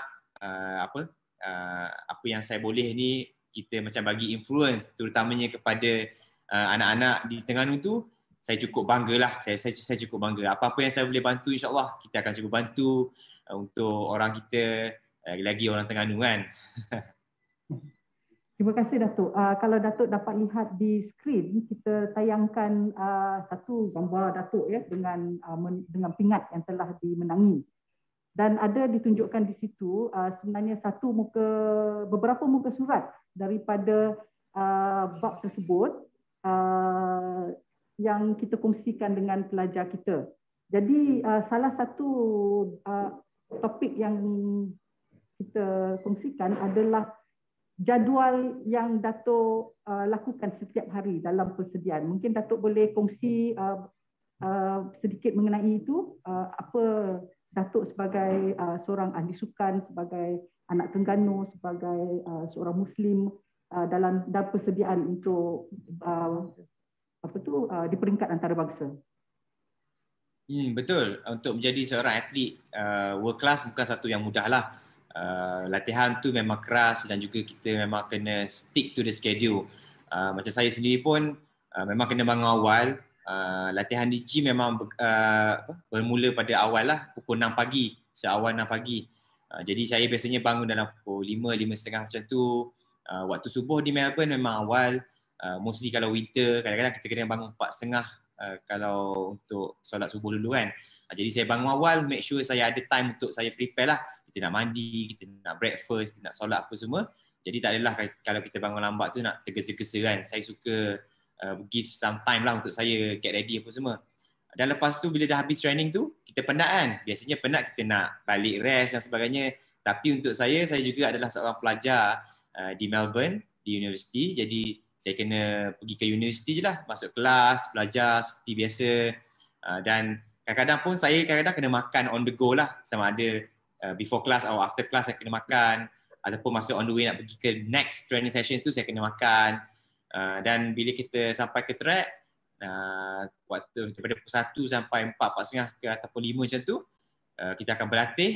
apa yang saya boleh ni, kita macam bagi influence terutamanya kepada anak-anak di Terengganu tu, saya cukup bangga lah. Saya cukup bangga. Apa-apa yang saya boleh bantu, insyaAllah kita akan cuba bantu untuk orang kita, lagi orang Terengganu kan. Terima kasih Datuk. Kalau Datuk dapat lihat di skrin, kita tayangkan satu gambar Datuk ya dengan pingat yang telah dimenangi. Dan ada ditunjukkan di situ sebenarnya beberapa muka surat daripada bab tersebut yang kita kongsikan dengan pelajar kita. Jadi salah satu topik yang kita kongsikan adalah jadual yang Datuk lakukan setiap hari dalam persediaan. Mungkin Datuk boleh kongsi sedikit mengenai itu, apa Datuk sebagai seorang ahli sukan, sebagai anak Terengganu, sebagai seorang Muslim dalam persediaan untuk di peringkat antarabangsa. Betul. Untuk menjadi seorang atlet world class bukan satu yang mudah lah. Latihan tu memang keras dan juga kita memang kena stick to the schedule. Macam saya sendiri pun memang kena bangun awal. Latihan di gym memang bermula pada awal lah, pukul 6 pagi, seawal 6 pagi. Jadi saya biasanya bangun dalam pukul 5, 5.30 macam tu. Waktu subuh di Melbourne memang awal. Mostly kalau winter, kadang-kadang kita kena bangun 4.30 kalau untuk solat subuh dulu kan. Jadi saya bangun awal, make sure saya ada time untuk saya prepare lah. Kita nak mandi, kita nak breakfast, kita nak solat apa semua. Jadi tak adalah kalau kita bangun lambat tu nak tergesa-gesa kan. Saya suka give some time lah untuk saya get ready apa semua. Dan lepas tu bila dah habis training tu, kita penat kan. Biasanya penat kita nak balik rest dan sebagainya. Tapi untuk saya juga adalah seorang pelajar di Melbourne, di universiti. Jadi saya kena pergi ke universiti je lah, masuk kelas, belajar seperti biasa. Dan kadang-kadang pun saya kena makan on the go lah. Sama ada before class atau after class saya kena makan. Ataupun masa on the way nak pergi ke next training session tu saya kena makan. Dan bila kita sampai ke track, waktu daripada pukul 1 sampai 4, 4:30 ke ataupun 5 macam tu, kita akan berlatih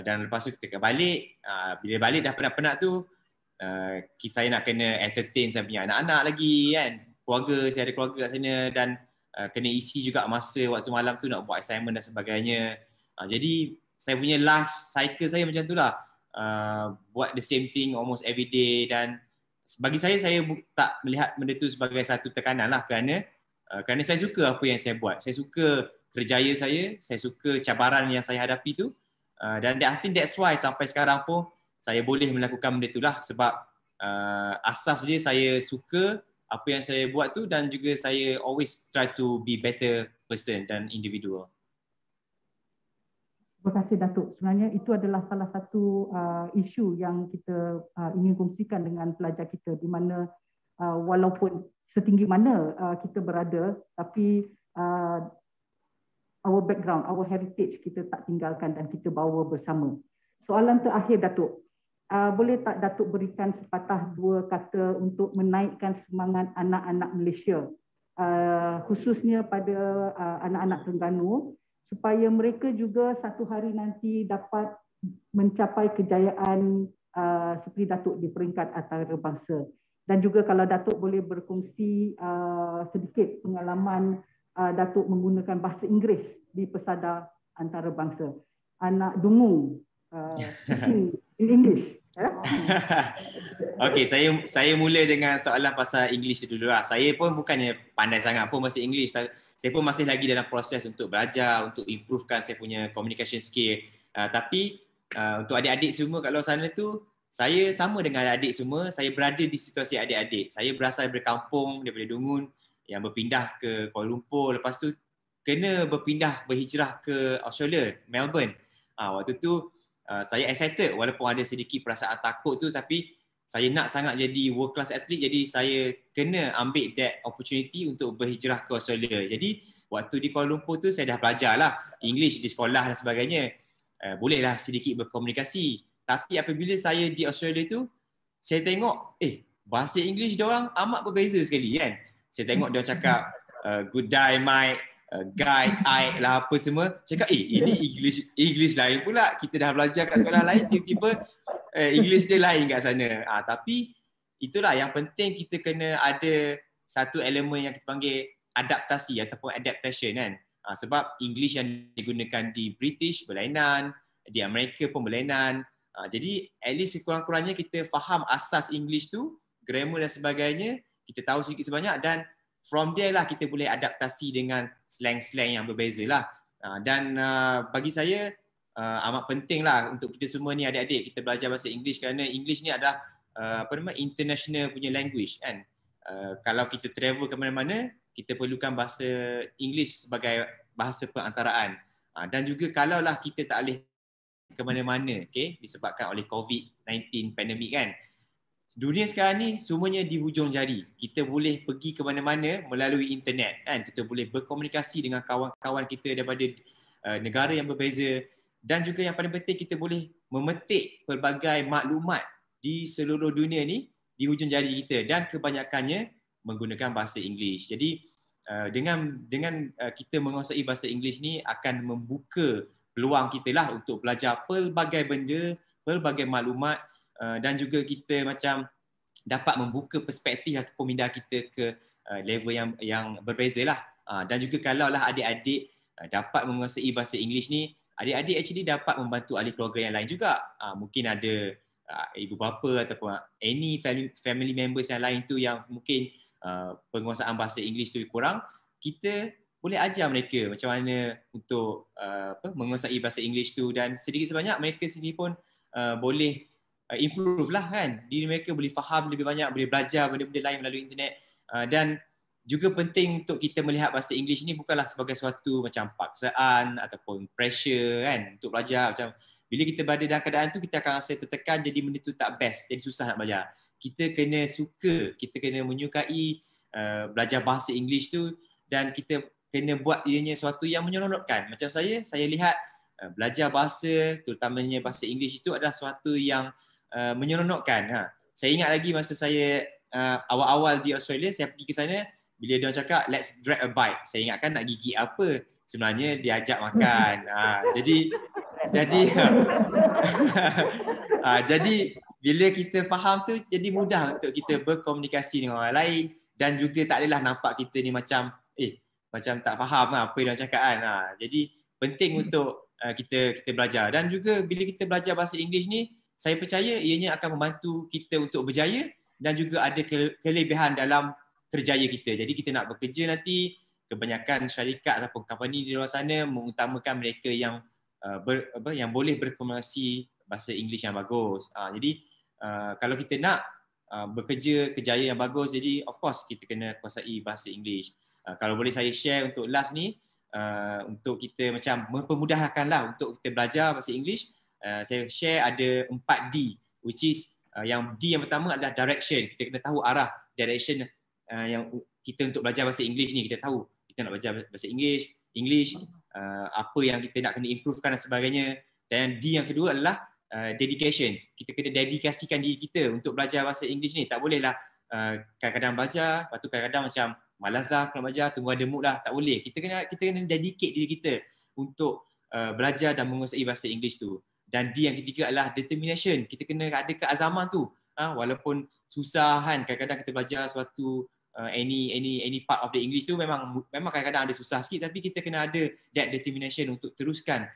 dan lepas tu kita akan balik. Bila balik dah penat-penat tu, saya nak kena entertain saya punya anak-anak lagi kan, keluarga, saya ada keluarga kat sana, dan kena isi juga masa waktu malam tu nak buat assignment dan sebagainya. Jadi saya punya life cycle saya macam tu lah, buat the same thing almost every day. Dan bagi saya tak melihat benda tu sebagai satu tekanan lah, kerana saya suka apa yang saya buat. Saya suka kerjaya saya suka cabaran yang saya hadapi tu, dan I think that's why sampai sekarang pun saya boleh melakukan benda tu lah, sebab asas dia saya suka apa yang saya buat tu, dan juga saya always try to be better person dan individual. Terima kasih Datuk. Sebenarnya itu adalah salah satu isu yang kita ingin kongsikan dengan pelajar kita, di mana walaupun setinggi mana kita berada, tapi our background, our heritage kita tak tinggalkan dan kita bawa bersama. Soalan terakhir Datuk, boleh tak Datuk berikan sepatah dua kata untuk menaikkan semangat anak-anak Malaysia, khususnya pada anak-anak Terengganu, supaya mereka juga satu hari nanti dapat mencapai kejayaan seperti Datuk di peringkat antarabangsa. Dan juga kalau Datuk boleh berkongsi sedikit pengalaman Datuk menggunakan bahasa Inggeris di pesada antarabangsa. Anak dungu in English. Okey, saya mula dengan soalan pasal English dulu lah. Saya pun bukannya pandai sangat pun bahasa English. Saya pun masih lagi dalam proses untuk belajar, untuk improvekan saya punya communication skill. Tapi untuk adik-adik semua kat luar sana tu, saya sama dengan adik-adik semua. Saya berada di situasi adik-adik. Saya berasal dari kampung, daripada Dungun, yang berpindah ke Kuala Lumpur. Lepas tu kena berhijrah ke Australia, Melbourne. Waktu tu saya excited walaupun ada sedikit perasaan takut tu, tapi saya nak sangat jadi world class athlete, jadi saya kena ambil that opportunity untuk berhijrah ke Australia. Jadi waktu di Kuala Lumpur tu saya dah belajar lah English di sekolah dan sebagainya. Bolehlah sedikit berkomunikasi. Tapi apabila saya di Australia tu, saya tengok bahasa English diorang amat berbeza sekali kan. Saya tengok dia cakap good day mate, guide, I lah apa semua. Cakap ini English lain pula. Kita dah belajar kat sekolah lain, tiba-tiba English dia lain kat sana. Tapi itulah yang penting, kita kena ada satu elemen yang kita panggil adaptasi ataupun adaptation kan. Sebab English yang digunakan di British berlainan, di Amerika pun berlainan. Jadi at least sekurang-kurangnya kita faham asas English tu, grammar dan sebagainya, kita tahu sedikit sebanyak, dan from there lah kita boleh adaptasi dengan slang-slang yang berbeza lah. Dan bagi saya amat penting lah untuk kita semua ni adik-adik, kita belajar bahasa English, kerana English ni adalah international punya language kan. Kalau kita travel ke mana-mana, kita perlukan bahasa English sebagai bahasa perantaraan. Dan juga kalaulah kita tak boleh ke mana-mana, disebabkan oleh COVID-19 pandemik kan. Dunia sekarang ni semuanya di hujung jari. Kita boleh pergi ke mana-mana melalui internet kan. Kita boleh berkomunikasi dengan kawan-kawan kita daripada negara yang berbeza, dan juga yang paling penting kita boleh memetik pelbagai maklumat di seluruh dunia ni di hujung jari kita, dan kebanyakannya menggunakan bahasa English. Jadi dengan kita menguasai bahasa English ni akan membuka peluang kita lah untuk belajar pelbagai benda, pelbagai maklumat, dan juga kita macam dapat membuka perspektif ataupun minda kita ke level yang berbeza lah. Dan juga kalaulah adik-adik dapat menguasai bahasa English ni, adik-adik actually dapat membantu ahli keluarga yang lain juga. Mungkin ada ibu bapa ataupun any family members yang lain tu yang mungkin penguasaan bahasa English tu kurang, kita boleh ajar mereka macam mana untuk menguasai bahasa English tu, dan sedikit sebanyak mereka sendiri pun boleh improve lah kan. Diri mereka boleh faham lebih banyak, boleh belajar benda-benda lain melalui internet. Dan juga penting untuk kita melihat bahasa English ni bukanlah sebagai suatu macam paksaan ataupun pressure kan untuk belajar. Macam bila kita berada dalam keadaan tu, kita akan rasa tertekan, jadi benda tu tak best, jadi susah nak belajar. Kita kena suka, kita kena menyukai belajar bahasa English tu, dan kita kena buat ianya sesuatu yang menyeronokkan. Macam saya lihat belajar bahasa, terutamanya bahasa English itu adalah sesuatu yang menyeronokkan. Saya ingat lagi masa saya awal-awal di Australia, saya pergi ke sana, bila dia cakap let's grab a bite, saya ingatkan nak gigit apa, sebenarnya dia ajak makan. Jadi bila kita faham tu, jadi mudah untuk kita berkomunikasi dengan orang lain dan juga tak adalah nampak kita ni macam macam tak faham apa yang dia cakap kan. Jadi penting untuk kita belajar, dan juga bila kita belajar bahasa Inggeris ni, saya percaya ianya akan membantu kita untuk berjaya dan juga ada kelebihan dalam kerjaya kita. Jadi kita nak bekerja nanti, kebanyakan syarikat ataupun company di luar sana mengutamakan mereka yang yang boleh berkomunikasi bahasa Inggeris yang bagus. Jadi kalau kita nak bekerja kejayaan yang bagus, jadi of course kita kena kuasai bahasa Inggeris. Kalau boleh saya share untuk last ni, untuk kita macam mempermudahkanlah untuk kita belajar bahasa Inggeris, saya share ada 4D, which is yang D yang pertama adalah direction. Kita kena tahu arah direction yang kita untuk belajar bahasa Inggeris ni. Kita tahu kita nak belajar bahasa English, apa yang kita nak kena improvekan dan sebagainya. Dan D yang kedua adalah dedication. Kita kena dedikasikan diri kita untuk belajar bahasa Inggeris ni. Tak bolehlah kadang-kadang belajar, lepas tu kadang-kadang macam malas dah nak belajar, tunggu ada mood lah. Tak boleh. Kita kena dedicate diri kita untuk belajar dan menguasai bahasa Inggeris tu. Dan D yang ketiga adalah determination. Kita kena ada keazaman tu. Walaupun susah kan, kadang-kadang kita belajar suatu any part of the English tu memang kadang-kadang ada susah sikit, tapi kita kena ada that determination untuk teruskan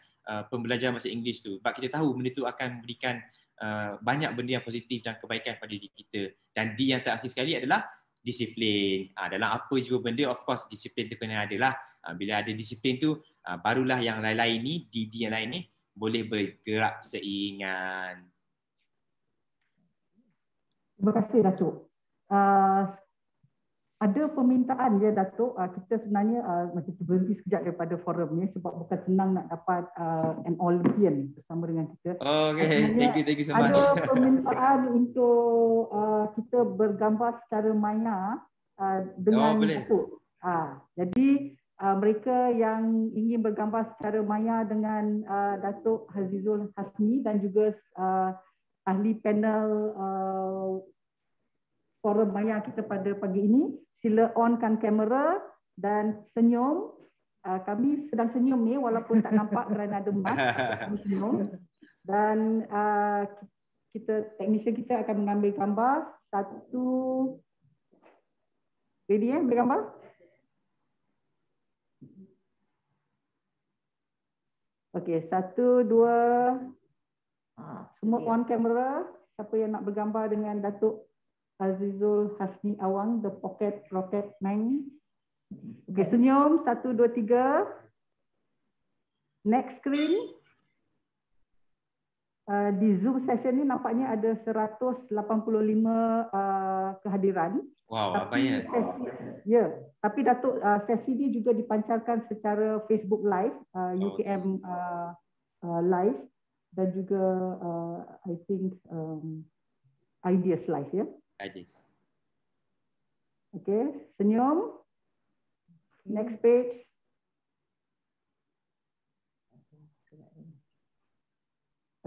pembelajaran bahasa Inggeris tu. Sebab kita tahu benda tu akan memberikan banyak benda yang positif dan kebaikan pada diri kita. Dan D yang terakhir sekali adalah disiplin. Dalam apa juga benda, of course disiplin tu kena ada lah. Bila ada disiplin tu, barulah yang lain-lain ni, D yang lain ni boleh bergerak seiringan. Terima kasih Datuk. Ada permintaan ya Datuk, kita sebenarnya macam berhenti sekejap daripada forum ni sebab bukan senang nak dapat an Olympian bersama dengan kita. Okay, thank you so much. Ada permintaan untuk kita bergambar secara maya dengan Datuk. Jadi mereka yang ingin bergambar secara maya dengan Datuk Azizul Hasni dan juga ahli panel forum maya kita pada pagi ini, sila onkan kamera dan senyum. Kami sedang senyum ni walaupun tak nampak kerana ada mask. Kami senyum. Dan teknisian kita akan mengambil gambar. Ready ambil gambar? Okey, 1, 2. Semua on kamera. Siapa yang nak bergambar dengan Datuk Azizul Hasni Awang, the Pocket Rocket Man. Okey, senyum. 1, 2, 3. Next screen. Di Zoom session ni nampaknya ada 185 kehadiran. Wow, banyak. Ya, tapi Datuk, sesi ni juga dipancarkan secara Facebook Live, UKM Live dan juga I think Ideas Live ya. Ideas. Okay, senyum. Next page.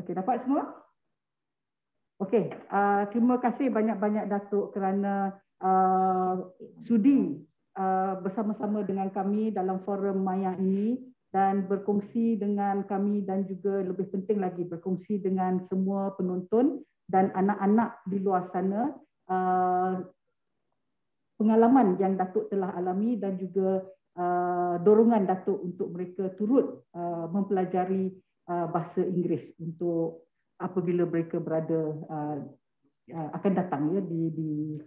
Okay, dapat semua? Okay, terima kasih banyak-banyak Datuk kerana sudi bersama-sama dengan kami dalam forum maya ini dan berkongsi dengan kami dan juga lebih penting lagi berkongsi dengan semua penonton dan anak-anak di luar sana pengalaman yang Datuk telah alami dan juga dorongan Datuk untuk mereka turut mempelajari bahasa Inggeris untuk apabila mereka berada akan datang ya di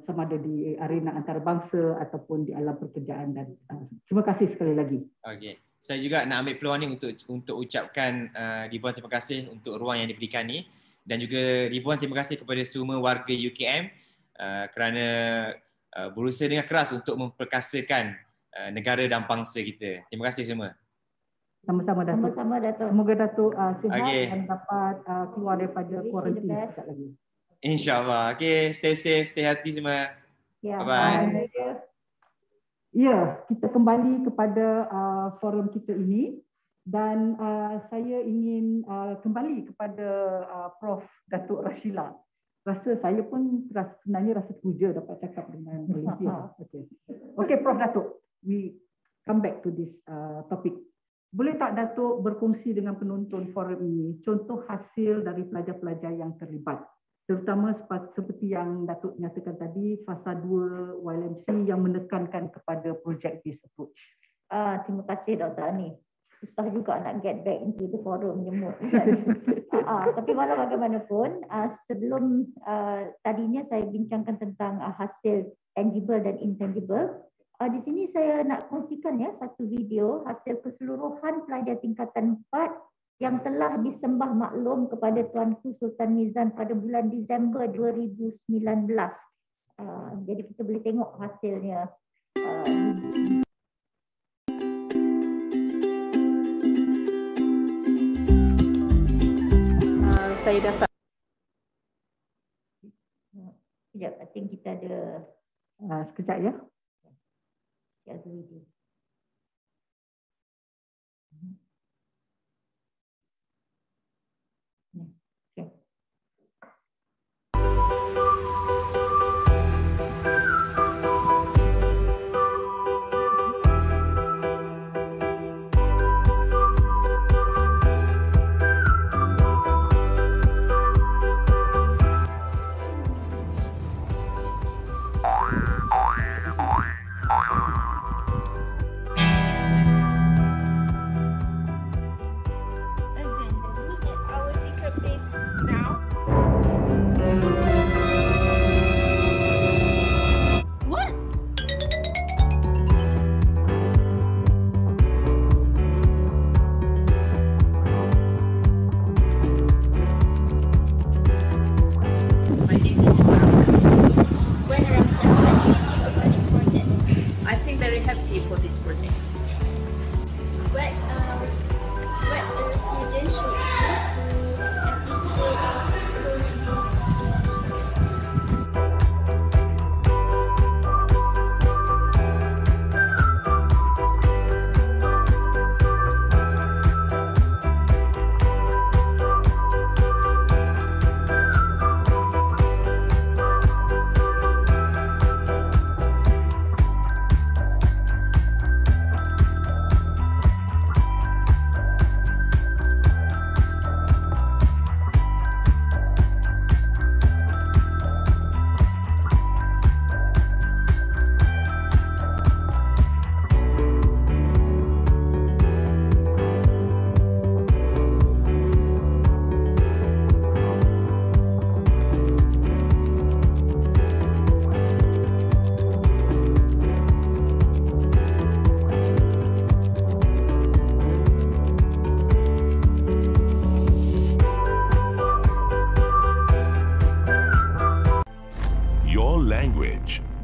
sama ada di arena antarabangsa ataupun di alam pekerjaan. Dan terima kasih sekali lagi. Okey, saya juga nak ambil peluang ni untuk ucapkan ribuan terima kasih untuk ruang yang diberikan ni dan juga ribuan terima kasih kepada semua warga UKM kerana berusaha dengan keras untuk memperkasakan negara dan bangsa kita. Terima kasih semua. Sama-sama Datuk. Sama-sama Datuk. Semoga Datuk sihat Okay. dan dapat keluar daripada kuarantin sekejap lagi. InsyaAllah. Okay, stay safe, stay healthy semua. Ya, Bye-bye. Ya, kita kembali kepada forum kita ini dan saya ingin kembali kepada Prof. Datuk Rashila. saya pun sebenarnya rasa teruja dapat cakap dengan Olivia. Okay, Prof. Datuk, we come back to this topic. Boleh tak Datuk berkongsi dengan penonton forum ini contoh hasil dari pelajar-pelajar yang terlibat, terutama seperti yang Datuk nyatakan tadi, fasa 2 YLMC yang menekankan kepada project based approach. Terima kasih Dr. Ani. Susah juga nak get back into the forum nyemut. Tapi walau bagaimanapun, sebelum tadinya saya bincangkan tentang hasil tangible dan intangible. Di sini saya nak kongsikan satu video hasil keseluruhan pelajar tingkatan 4 yang telah disembah maklum kepada Tuanku Sultan Mizan pada bulan Disember 2019. Jadi kita boleh tengok hasilnya. Saya dapat. Sekejap, I think kita ada. Sekejap ya. Ada video. Okay.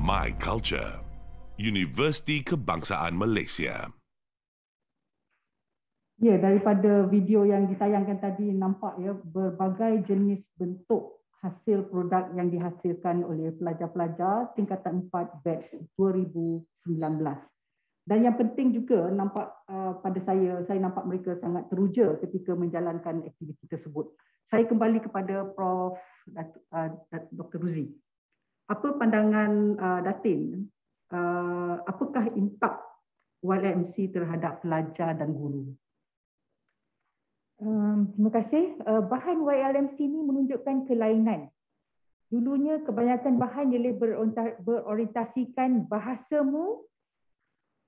My Culture, Universiti Kebangsaan Malaysia. Ya, daripada video yang ditayangkan tadi nampak ya berbagai jenis bentuk hasil produk yang dihasilkan oleh pelajar-pelajar tingkatan 4 batch 2019. Dan yang penting juga nampak pada saya nampak mereka sangat teruja ketika menjalankan aktiviti tersebut. Saya kembali kepada Prof. Dr. Ruzi. Apa pandangan Datin? Apakah impak YLMC terhadap pelajar dan guru? Terima kasih. Bahan YLMC ini menunjukkan kelainan. Dulunya kebanyakan bahan ialah berorientasikan bahasamu,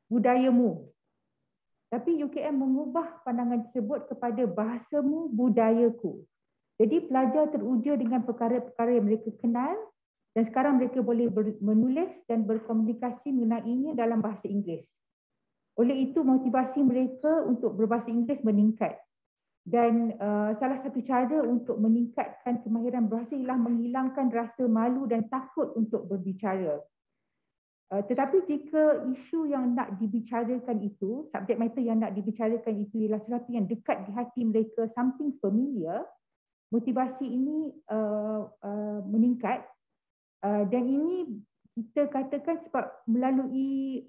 budayamu. Tapi UKM mengubah pandangan tersebut kepada bahasamu, budayaku. Jadi pelajar teruja dengan perkara-perkara yang mereka kenal dan sekarang mereka boleh menulis dan berkomunikasi mengenainya dalam bahasa Inggeris. Oleh itu motivasi mereka untuk berbahasa Inggeris meningkat. Dan salah satu cara untuk meningkatkan kemahiran bahasa ialah menghilangkan rasa malu dan takut untuk berbicara. Tetapi jika isu yang nak dibicarakan itu, subjek matter yang nak dibicarakan itu ialah sesuatu yang dekat di hati mereka, something familiar, motivasi ini meningkat. Dan ini kita katakan sebab melalui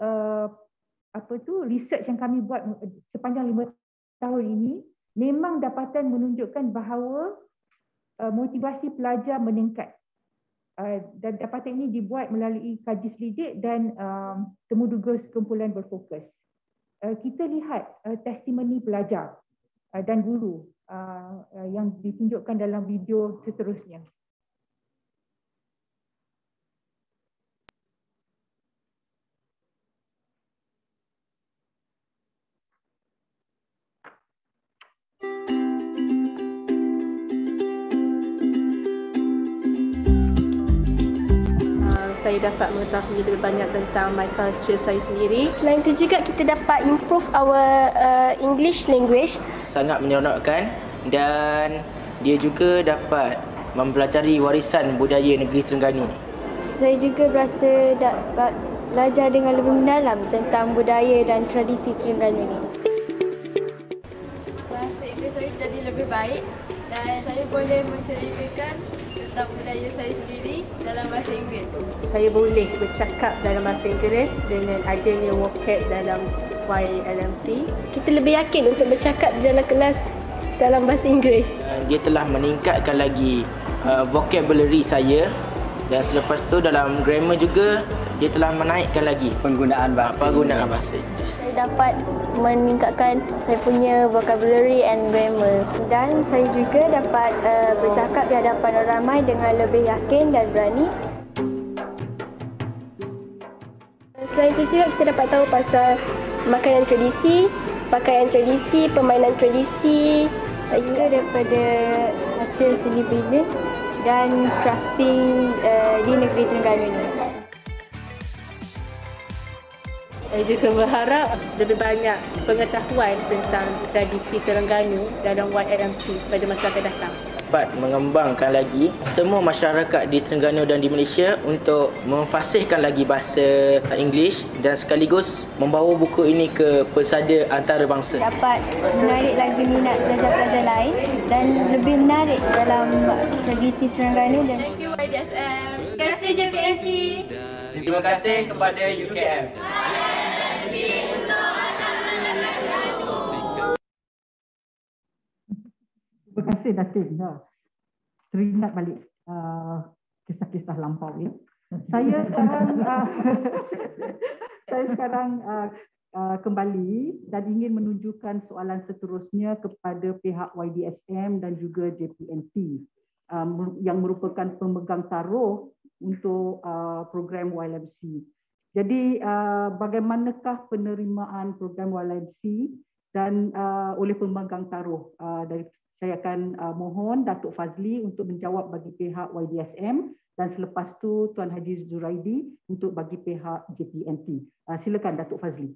research yang kami buat sepanjang 5 tahun ini, memang dapatan menunjukkan bahawa motivasi pelajar meningkat. Dan dapatan ini dibuat melalui kaji selidik dan temuduga sekumpulan berfokus. Kita lihat testimoni pelajar dan guru yang ditunjukkan dalam video seterusnya. Saya dapat mengetahui lebih banyak tentang my culture saya sendiri. Selain itu juga kita dapat improve our English language. Sangat menyeronokkan dan dia juga dapat mempelajari warisan budaya negeri Terengganu. Saya juga berasa dapat belajar dengan lebih mendalam tentang budaya dan tradisi Terengganu ini. Bahasa Inggeris saya jadi lebih baik dan saya boleh menceritakan tentang budaya saya sendiri dalam bahasa Inggeris. Saya boleh bercakap dalam bahasa Inggeris dengan adanya vocab dalam YLMC. Kita lebih yakin untuk bercakap dalam kelas dalam bahasa Inggeris. Dia telah meningkatkan lagi vocabulary saya dan selepas tu dalam grammar juga dia telah menaikkan lagi penggunaan bahasa Inggeris. Saya dapat meningkatkan saya punya vocabulary and grammar dan saya juga dapat bercakap di hadapan orang ramai dengan lebih yakin dan berani. Selain itu juga kita dapat tahu pasal makanan tradisi, pakaian tradisi, permainan tradisi, juga daripada hasil seni bisnes dan crafting di negeri Terengganu ini. Saya juga berharap lebih banyak pengetahuan tentang tradisi Terengganu dalam YLMC pada masa akan datang. Dapat mengembangkan lagi semua masyarakat di Terengganu dan di Malaysia untuk memfasihkan lagi bahasa Inggeris dan sekaligus membawa buku ini ke pesada antarabangsa. Dapat menarik lagi minat pelajar-pelajar lain dan lebih menarik dalam tradisi Terengganu. Thank you YDSM. Terima kasih JPMT. Terima kasih kepada UKM. Terima kasih Datin. Teringat balik kisah-kisah lampau ya. Saya sekarang kembali dan ingin menunjukkan soalan seterusnya kepada pihak YDSM dan juga JPNT yang merupakan pemegang taruh untuk program YLMC. Jadi bagaimanakah penerimaan program YLMC dan oleh pemegang taruh dari saya akan mohon Datuk Fazli untuk menjawab bagi pihak YDSM dan selepas tu Tuan Haji Zuraidi untuk bagi pihak JPNT. Silakan Datuk Fazli.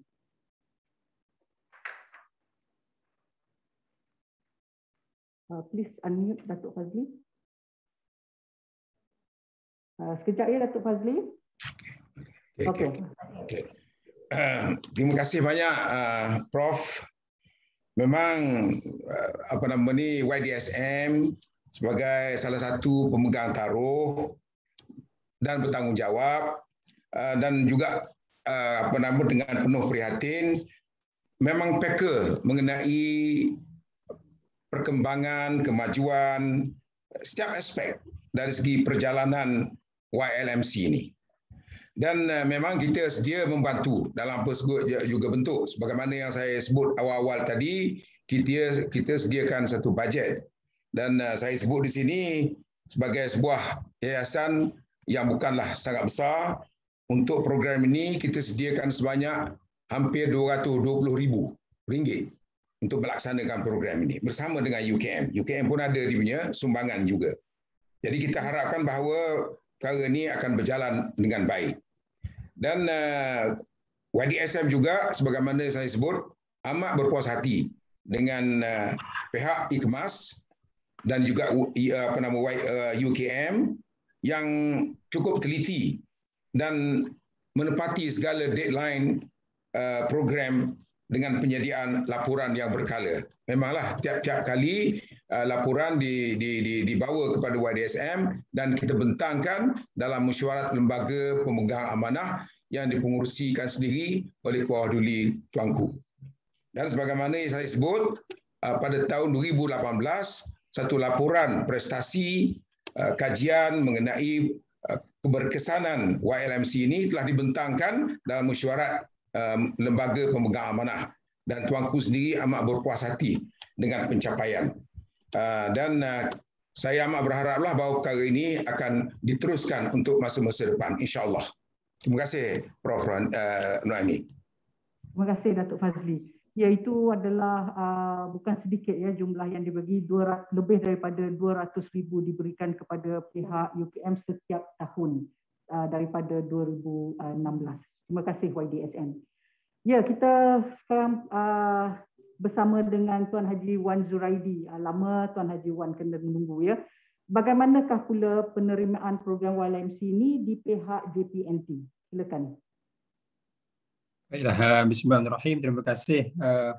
Please unmute Datuk Fazli. Sekejap ya Datuk Fazli. Okay. Terima kasih banyak Prof. Memang YDSM sebagai salah satu pemegang taruh dan bertanggungjawab dan juga dengan penuh prihatin memang peka mengenai perkembangan, kemajuan setiap aspek dari segi perjalanan YLMC ini. Dan memang kita sedia membantu dalam apa juga bentuk. Sebagaimana yang saya sebut awal-awal tadi, kita sediakan satu bajet. Dan saya sebut di sini sebagai sebuah yayasan yang bukanlah sangat besar. Untuk program ini kita sediakan sebanyak hampir RM220,000 untuk melaksanakan program ini bersama dengan UKM. UKM pun ada dia punya sumbangan juga. Jadi kita harapkan bahawa perkara ini akan berjalan dengan baik. Dan YDSM juga sebagaimana saya sebut amat berpuas hati dengan pihak IKMAS dan juga UKM yang cukup teliti dan menepati segala deadline program dengan penyediaan laporan yang berkala. Memanglah tiap-tiap kali laporan dibawa kepada YDSM dan kita bentangkan dalam mesyuarat lembaga pemegang amanah yang dipengurusikan sendiri oleh Puan Duli Tuanku. Dan sebagaimana yang saya sebut, pada tahun 2018, satu laporan prestasi kajian mengenai keberkesanan YLMC ini telah dibentangkan dalam mesyuarat lembaga pemegang amanah, dan tuanku sendiri amat berpuas hati dengan pencapaian. Dan saya amat berharaplah bahawa perkara ini akan diteruskan untuk masa-masa depan, insya-Allah. Terima kasih Prof. Noaimi. Terima kasih Datuk Fazli. Ya, itu adalah bukan sedikit ya jumlah yang dibagi, lebih daripada 200,000 diberikan kepada pihak UKM setiap tahun daripada 2016. Terima kasih YDSN. Ya, kita sekarang bersama dengan Tuan Haji Wan Zuraidi. Lama Tuan Haji Wan kena menunggu ya. Bagaimanakah pula penerimaan program YLMC ini di pihak JPNT? Silakan. Baiklah, bismillahirrahmanirrahim. Terima kasih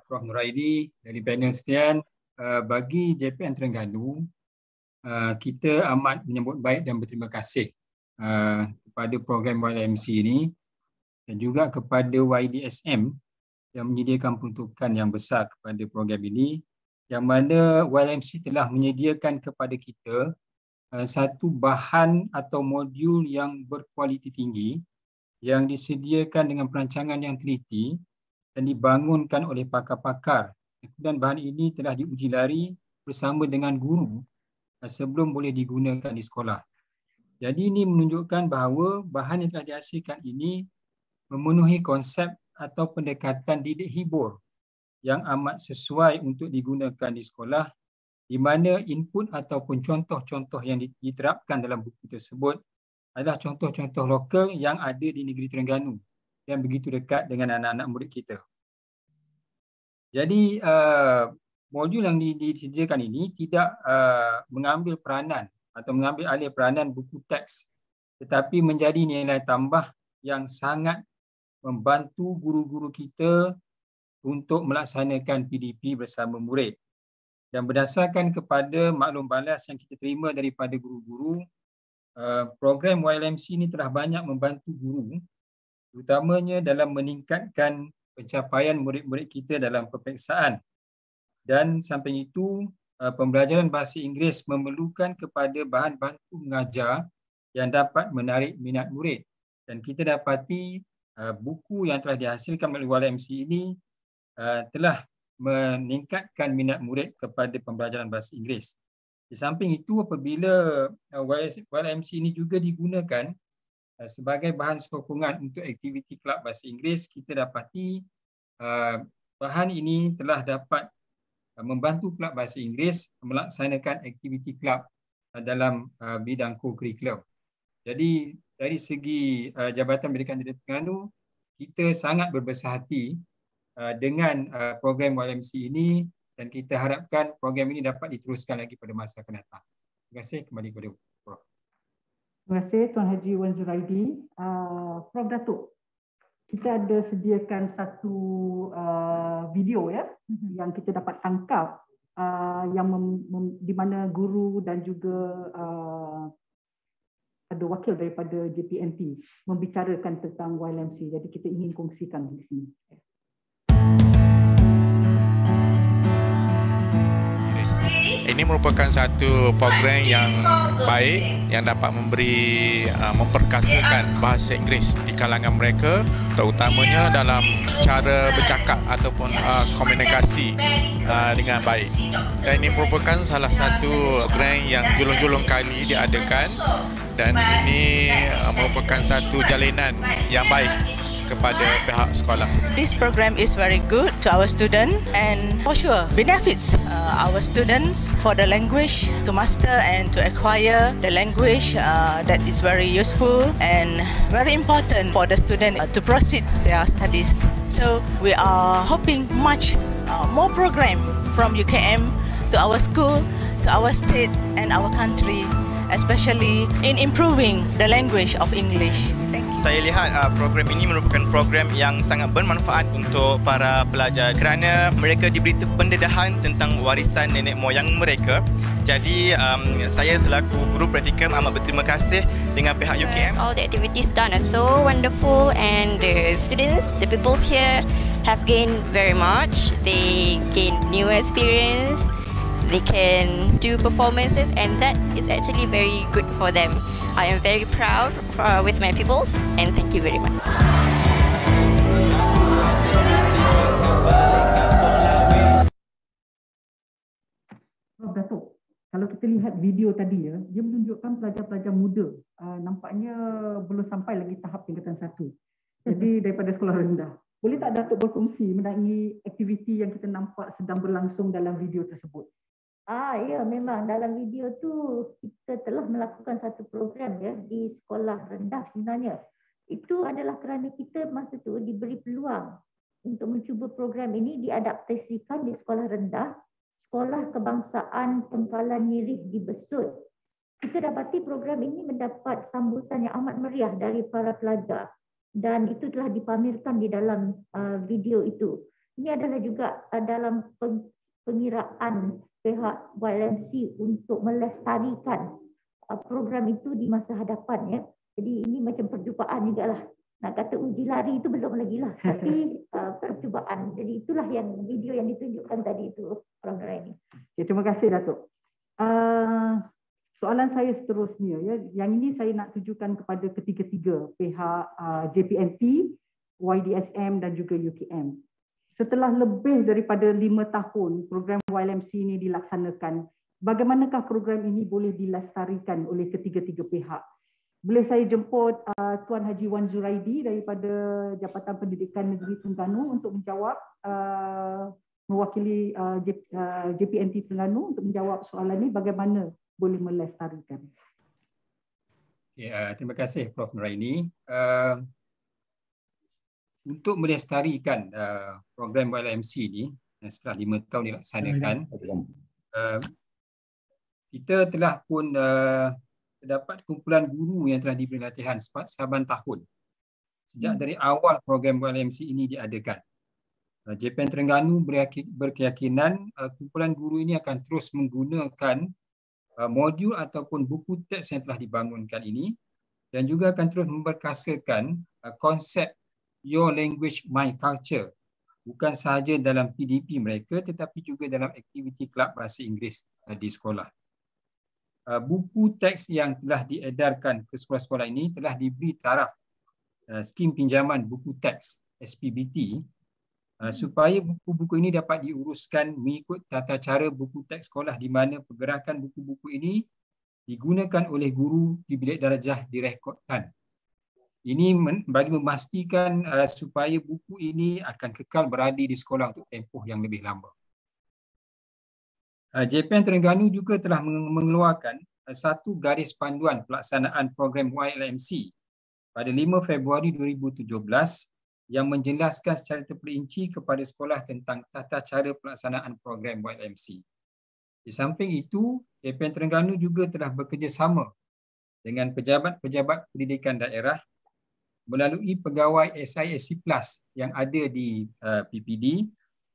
Prof. Nuraidi dari panel sekalian. Bagi JPN Terengganu, kita amat menyambut baik dan berterima kasih kepada program YLMC ini dan juga kepada YDSM yang menyediakan peruntukan yang besar kepada program ini, yang mana YLMC telah menyediakan kepada kita satu bahan atau modul yang berkualiti tinggi yang disediakan dengan perancangan yang teliti dan dibangunkan oleh pakar-pakar, dan bahan ini telah diuji lari bersama dengan guru sebelum boleh digunakan di sekolah. Jadi ini menunjukkan bahawa bahan yang telah dihasilkan ini memenuhi konsep atau pendekatan didik hibur yang amat sesuai untuk digunakan di sekolah, di mana input ataupun contoh-contoh yang diterapkan dalam buku tersebut adalah contoh-contoh lokal yang ada di negeri Terengganu yang begitu dekat dengan anak-anak murid kita. Jadi modul yang disediakan ini tidak mengambil peranan atau mengambil alih peranan buku teks, tetapi menjadi nilai tambah yang sangat membantu guru-guru kita untuk melaksanakan PDP bersama murid. Dan berdasarkan kepada maklum balas yang kita terima daripada guru-guru, program YLMC ini telah banyak membantu guru, terutamanya dalam meningkatkan pencapaian murid-murid kita dalam peperiksaan. Dan samping itu, pembelajaran bahasa Inggeris memerlukan kepada bahan bantu mengajar yang dapat menarik minat murid. Dan kita dapati buku yang telah dihasilkan melalui YLMC ini telah meningkatkan minat murid kepada pembelajaran bahasa Inggeris. Di samping itu, apabila YLMC ini juga digunakan sebagai bahan sokongan untuk aktiviti kelab bahasa Inggeris, kita dapati bahan ini telah dapat membantu kelab bahasa Inggeris melaksanakan aktiviti kelab dalam bidang co-curriculum. Jadi dari segi Jabatan Pendidikan di Terengganu, kita sangat berbesar hati dengan program YLMC ini, dan kita harapkan program ini dapat diteruskan lagi pada masa akan datang. Terima kasih, kembali kepada Prof. Terima kasih Tuan Haji Wan Zuraidi. Prof Datuk, kita ada sediakan satu video ya yang kita dapat tangkap yang di mana guru dan juga ada wakil daripada JPNT membicarakan tentang YLMC. Jadi kita ingin kongsikan di sini. Ini merupakan satu program yang baik yang dapat memperkasakan bahasa Inggeris di kalangan mereka, terutamanya dalam cara bercakap ataupun komunikasi dengan baik. Dan ini merupakan salah satu program yang julung-julung kali diadakan, dan ini merupakan satu jalinan yang baik kepada pihak sekolah. This program is very good to our students and for sure benefits our students for the language to master and to acquire the language that is very useful and very important for the student to proceed their studies. So we are hoping much more program from UKM to our school, to our state and our country, especially in improving the language of English. Thank you. Saya lihat program ini merupakan program yang sangat bermanfaat untuk para pelajar kerana mereka diberi pendedahan tentang warisan nenek moyang mereka. Jadi saya selaku guru praktikum amat berterima kasih dengan pihak UKM. All the activities done are so wonderful and the students, the pupils here have gained very much. They gain new experience. They can do performances, and that is actually very good for them. I am very proud with my pupils, and thank you very much. Datuk, kalau kita lihat video tadi ya, dia menunjukkan pelajar-pelajar muda, nampaknya belum sampai lagi tahap tingkatan 1. Jadi daripada sekolah rendah. Boleh tak Datuk berkongsi mengenai aktiviti yang kita nampak sedang berlangsung dalam video tersebut? Ya, memang dalam video tu kita telah melakukan satu program ya di sekolah rendah sebenarnya. Itu adalah kerana kita masa tu diberi peluang untuk mencuba program ini diadaptasikan di sekolah rendah, Sekolah Kebangsaan Pengkalan Nirih di Besut. Kita dapati program ini mendapat sambutan yang amat meriah dari para pelajar dan itu telah dipamerkan di dalam video itu. Ini adalah juga dalam pengiraan pihak YLMC untuk melestarikan program itu di masa hadapan ya. Jadi ini macam percubaan jugalah. Nak kata uji lari itu belum lagi lah, tapi percubaan. Jadi itulah yang video yang ditunjukkan tadi itu, Prof. Nuraini. Okay, terima kasih Datuk. Soalan saya seterusnya ya, yang ini saya nak tujukan kepada ketiga-tiga pihak JPNT, YDSM dan juga UKM. Setelah lebih daripada 5 tahun program YLMC ini dilaksanakan, bagaimanakah program ini boleh dilestarikan oleh ketiga-tiga pihak? Boleh saya jemput Tuan Haji Wan Zuraidi daripada Jabatan Pendidikan Negeri Terengganu untuk menjawab, mewakili JPNT Terengganu untuk menjawab soalan ini, bagaimana boleh melestarikan. Terima kasih Prof. Nuraini. Untuk melestarikan program YLMC ini setelah 5 tahun dilaksanakan, kita telah pun terdapat kumpulan guru yang telah diberi latihan saban tahun sejak dari awal program YLMC ini diadakan. JPN Terengganu berkeyakinan kumpulan guru ini akan terus menggunakan modul ataupun buku teks yang telah dibangunkan ini dan juga akan terus memperkasakan konsep Your Language My Culture bukan sahaja dalam PDP mereka tetapi juga dalam aktiviti kelab bahasa Inggeris di sekolah. Buku teks yang telah diedarkan ke sekolah-sekolah ini telah diberi taraf skim pinjaman buku teks SPBT supaya buku-buku ini dapat diuruskan mengikut tata cara buku teks sekolah di mana pergerakan buku-buku ini digunakan oleh guru di bilik darjah direkodkan. Ini bagi memastikan supaya buku ini akan kekal berada di sekolah untuk tempoh yang lebih lama. JPN Terengganu juga telah mengeluarkan satu garis panduan pelaksanaan program YLMC pada 5 Februari 2017 yang menjelaskan secara terperinci kepada sekolah tentang tata cara pelaksanaan program YLMC. Di samping itu, JPN Terengganu juga telah bekerjasama dengan pejabat-pejabat pendidikan daerah melalui pegawai SISC Plus yang ada di PPD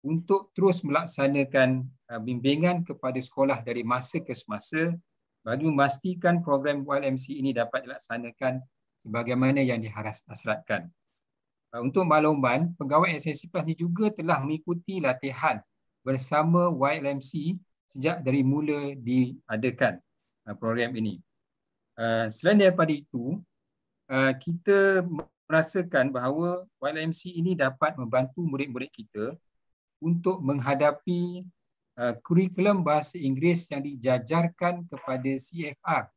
untuk terus melaksanakan bimbingan kepada sekolah dari masa ke semasa bagi memastikan program YLMC ini dapat dilaksanakan sebagaimana yang dihasratkan. Untuk makluman, pegawai SISC Plus ini juga telah mengikuti latihan bersama YLMC sejak dari mula diadakan program ini. Selain daripada itu, kita merasakan bahawa YLMC ini dapat membantu murid-murid kita untuk menghadapi kurikulum bahasa Inggeris yang dijajarkan kepada CFR,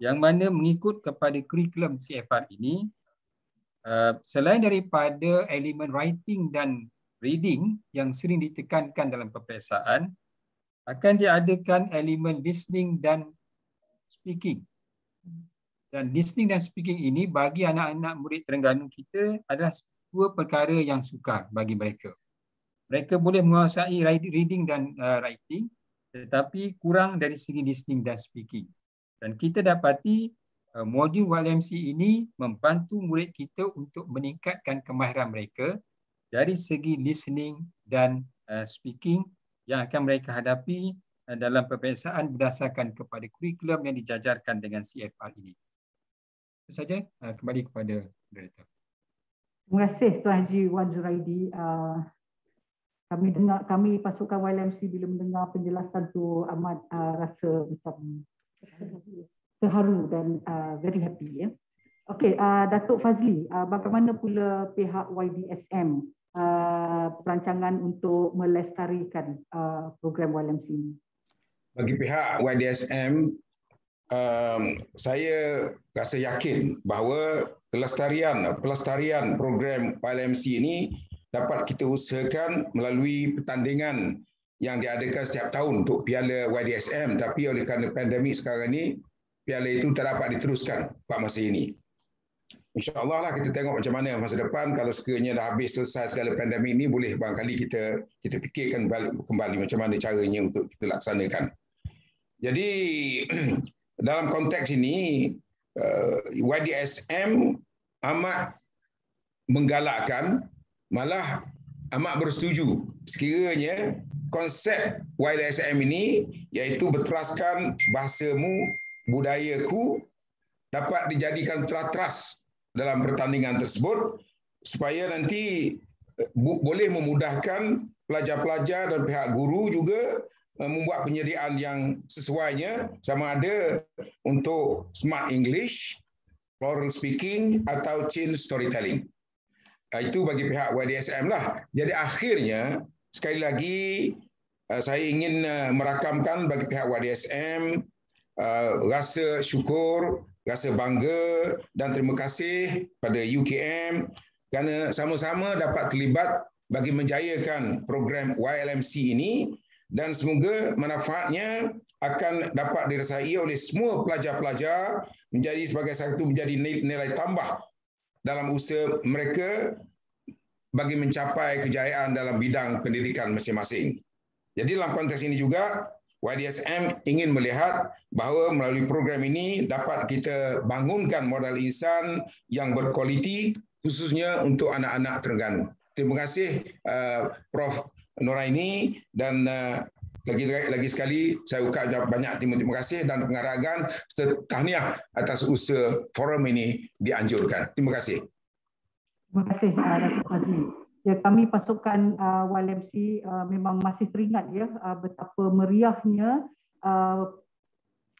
yang mana mengikut kepada kurikulum CFR ini, selain daripada elemen writing dan reading yang sering ditekankan dalam peperiksaan, akan diadakan elemen listening dan speaking. Dan listening dan speaking ini bagi anak-anak murid Terengganu kita adalah dua perkara yang sukar bagi mereka. Mereka boleh menguasai reading dan writing tetapi kurang dari segi listening dan speaking. Dan kita dapati modul YLMC ini membantu murid kita untuk meningkatkan kemahiran mereka dari segi listening dan speaking yang akan mereka hadapi dalam peperiksaan berdasarkan kepada kurikulum yang dijajarkan dengan CFR ini. Itu saja, kembali kepada moderator. Terima kasih Tuan Haji Wan Zuraidi. Kami pasukan YLMC bila mendengar penjelasan tu amat rasa macam terharu dan very happy ya. Okey, Datuk Fazli, bagaimana pula pihak YDSM perancangan untuk melestarikan program YLMC ini? Bagi pihak YDSM, saya rasa yakin bahawa pelestarian program YLMC ini dapat kita usahakan melalui pertandingan yang diadakan setiap tahun untuk Piala YDSM, tapi oleh kerana pandemik sekarang ini, piala itu tak dapat diteruskan pada masa ini. InsyaAllah lah kita tengok macam mana masa depan, kalau sekiranya dah habis selesai segala pandemik ini, boleh barangkali kita fikirkan kembali macam mana caranya untuk kita laksanakan. Jadi dalam konteks ini, YDSM amat menggalakkan, malah amat bersetuju sekiranya konsep YDSM ini iaitu berteraskan bahasamu, budayaku dapat dijadikan teras dalam pertandingan tersebut supaya nanti boleh memudahkan pelajar-pelajar dan pihak guru juga membuat penyediaan yang sesuainya, sama ada untuk Smart English, Oral Speaking atau Chain Storytelling. Itu bagi pihak YDSM lah. Jadi akhirnya, sekali lagi saya ingin merakamkan bagi pihak YDSM rasa syukur, rasa bangga dan terima kasih pada UKM kerana sama-sama dapat terlibat bagi menjayakan program YLMC ini, dan semoga manfaatnya akan dapat dirasai oleh semua pelajar-pelajar menjadi nilai tambah dalam usaha mereka bagi mencapai kejayaan dalam bidang pendidikan masing-masing. Jadi dalam konteks ini juga, YDSM ingin melihat bahawa melalui program ini dapat kita bangunkan modal insan yang berkualiti, khususnya untuk anak-anak Terengganu. Terima kasih Prof. Noraini, dan lagi sekali saya ucapkan banyak terima kasih dan penghargaan serta tahniah atas usaha forum ini dianjurkan. Terima kasih. Terima kasih Datuk Fazli. Ya, kami pasukan YLMC memang masih teringat ya betapa meriahnya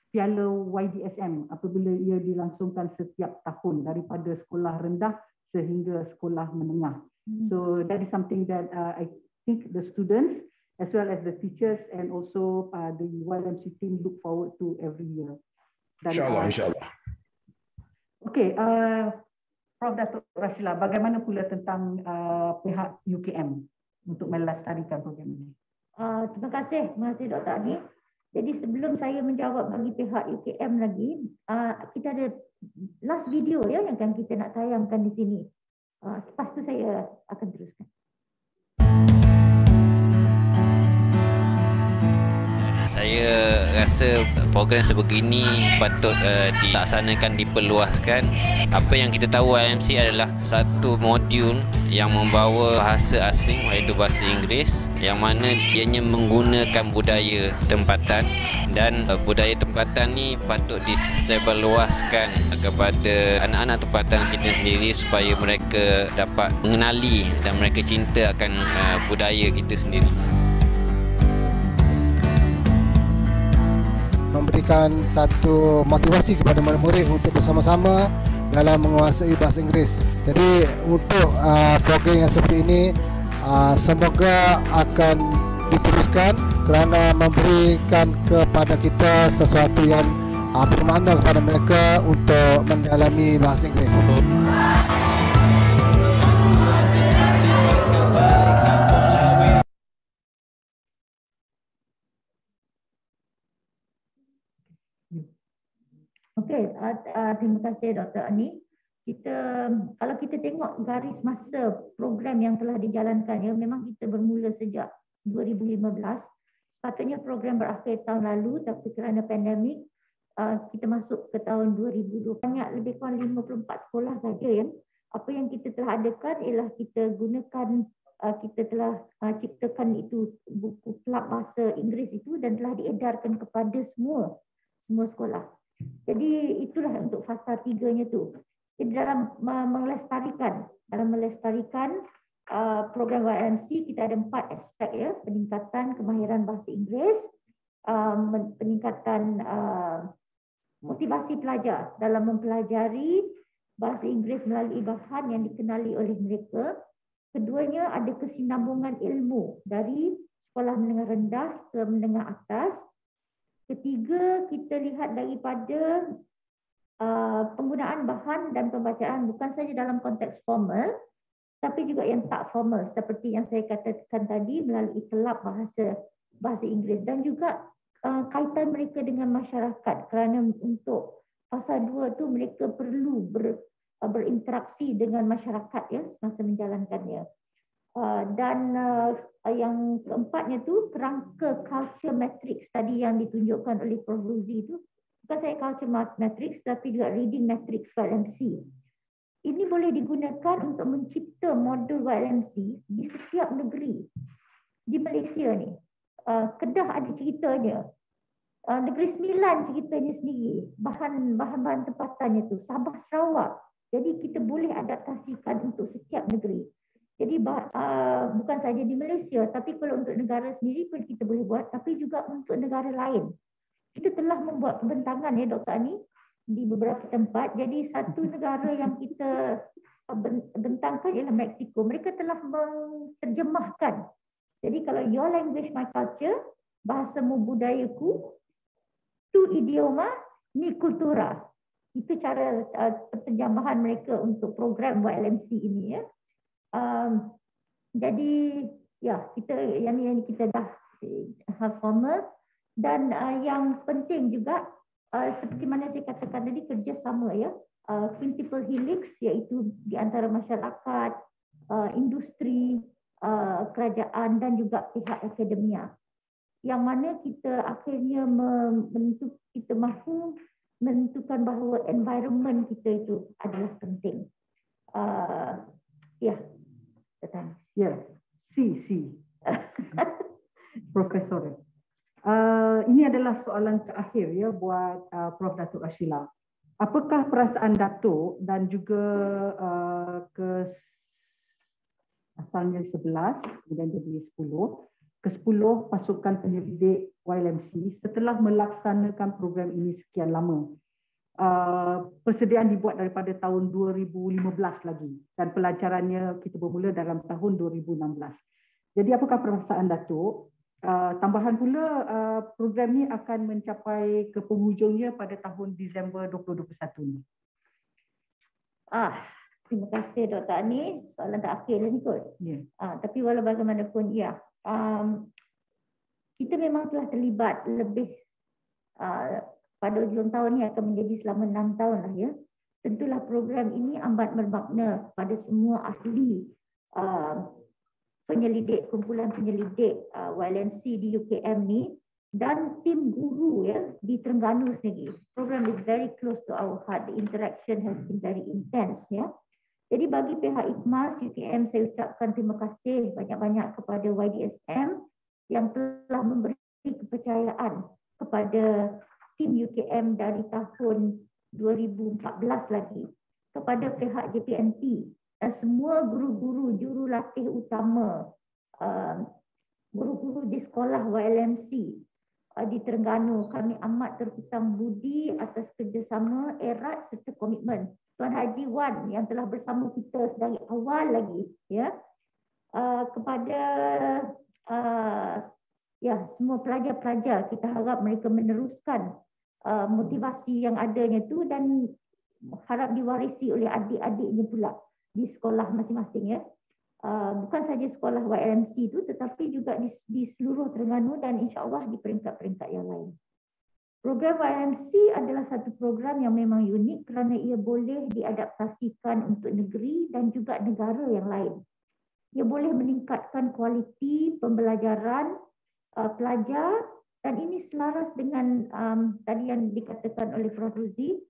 Piala YDSM apabila ia dilangsungkan setiap tahun daripada sekolah rendah sehingga sekolah menengah. So that is something that I think the students as well as the teachers and also the YLMC team look forward to every year. InsyaAllah, insyaAllah. Okay, Prof. Datuk Rashila, bagaimana pula tentang pihak UKM untuk melestarikan program ini? Terima kasih Dr. Ani. Jadi sebelum saya menjawab bagi pihak UKM lagi, kita ada last video ya yang kita nak tayangkan di sini. Lepas tu saya akan teruskan. Saya rasa program sebegini patut dilaksanakan, diperluaskan. Apa yang kita tahu YLMC adalah satu modul yang membawa bahasa asing iaitu bahasa Inggeris, yang mana ianya menggunakan budaya tempatan, dan budaya tempatan ni patut disebarluaskan kepada anak-anak tempatan kita sendiri supaya mereka dapat mengenali dan mereka cinta akan budaya kita sendiri. Memberikan satu motivasi kepada murid-murid untuk bersama-sama dalam menguasai bahasa Inggeris. Jadi untuk program yang seperti ini semoga akan diteruskan kerana memberikan kepada kita sesuatu yang bermakna kepada mereka untuk mendalami bahasa Inggeris. Okey, terima kasih Dr. Ani. Kalau kita tengok garis masa program yang telah dijalankan, ya memang kita bermula sejak 2015. Sepatutnya program berakhir tahun lalu, tapi kerana pandemik kita masuk ke tahun 2020. Banyak lebih kurang 54 sekolah saja yang apa yang kita telah adakan ialah kita gunakan, kita telah ciptakan itu buku kelab bahasa Inggeris itu dan telah diedarkan kepada semua sekolah. Jadi itulah untuk fasa 3-nya tu. Jadi dalam melestarikan program YMC kita ada 4 aspek ya, peningkatan kemahiran bahasa Inggeris, peningkatan motivasi pelajar dalam mempelajari bahasa Inggeris melalui bahan yang dikenali oleh mereka. Keduanya ada kesinambungan ilmu dari sekolah menengah rendah ke menengah atas. Ketiga, kita lihat daripada penggunaan bahan dan pembacaan bukan saja dalam konteks formal, tapi juga yang tak formal seperti yang saya katakan tadi melalui kelab bahasa Inggeris, dan juga kaitan mereka dengan masyarakat, kerana untuk fasa 2 tu mereka perlu berinteraksi dengan masyarakat ya semasa menjalankannya. Dan yang keempatnya tu kerangka culture matrix tadi yang ditunjukkan oleh Prof. Ruzi itu, bukan saya culture matrix tapi juga reading matrix YLMC. Ini boleh digunakan untuk mencipta modul YLMC di setiap negeri. Di Malaysia ni, Kedah ada ceritanya, Negeri Sembilan ceritanya sendiri, bahan-bahan tempatannya tu, Sabah, Sarawak. Jadi kita boleh adaptasikan untuk setiap negeri. Jadi bukan saja di Malaysia, tapi kalau untuk negara sendiri pun kita boleh buat, tapi juga untuk negara lain. Kita telah membuat pembentangan ya Dr. Ani di beberapa tempat. Jadi satu negara yang kita bentangkan ialah Mexico. Mereka telah menterjemahkan. Jadi kalau your language my culture, bahasamu budayaku, tu idioma ni kultura. Itu cara penterjemahan mereka untuk program YLMC ini ya. Jadi ya kita yang kita dah formal, dan yang penting juga seperti mana saya katakan tadi, kerjasama ya, principal helix, iaitu di antara masyarakat, industri, kerajaan dan juga pihak akademia, yang mana kita akhirnya kita mahu menentukan bahawa environment kita itu adalah penting. Ya, ya, Profesor. Ini adalah soalan terakhir ya buat Prof. Datuk Rashila. Apakah perasaan Datuk dan juga asalnya 11, kemudian jadi 10, ke-10 pasukan penyelidik YLMC setelah melaksanakan program ini sekian lama? Persediaan dibuat daripada tahun 2015 lagi dan pelajarannya kita bermula dalam tahun 2016. Jadi apakah perasaan Datuk? Tambahan pula program ni akan mencapai ke penghujungnya pada tahun Disember 2021 ni. Terima kasih Dr. Ani. Soalan terakhir ni kot. Yeah. Tapi walau bagaimanapun ya, kita memang telah terlibat lebih pada ujung tahun ni akan menjadi selama 6 tahun lah ya. Tentulah program ini amat bermakna kepada semua ahli penyelidik, kumpulan penyelidik YLMC di UKM ni dan tim guru ya di Terengganu sendiri. Program is very close to our heart. The interaction has been very intense ya. Jadi bagi pihak IKMAS UKM, saya ucapkan terima kasih banyak-banyak kepada YDSM yang telah memberi kepercayaan kepada tim UKM dari tahun 2014 lagi, kepada pihak JPNT dan semua guru-guru jurulatih utama, guru-guru di sekolah YLMC di Terengganu. Kami amat terhutang budi atas kerjasama erat serta komitmen Tuan Haji Wan yang telah bersama kita dari awal lagi ya, kepada semua pelajar-pelajar. Kita harap mereka meneruskan motivasi yang adanya tu dan harap diwarisi oleh adik-adiknya pula di sekolah masing-masing ya. Bukan saja sekolah YLMC itu tetapi juga di seluruh Terengganu dan insya-Allah di peringkat-peringkat yang lain. Program YLMC adalah satu program yang memang unik kerana ia boleh diadaptasikan untuk negeri dan juga negara yang lain. Ia boleh meningkatkan kualiti pembelajaran pelajar dan ini selaras dengan tadi yang dikatakan oleh Prof. Ruzi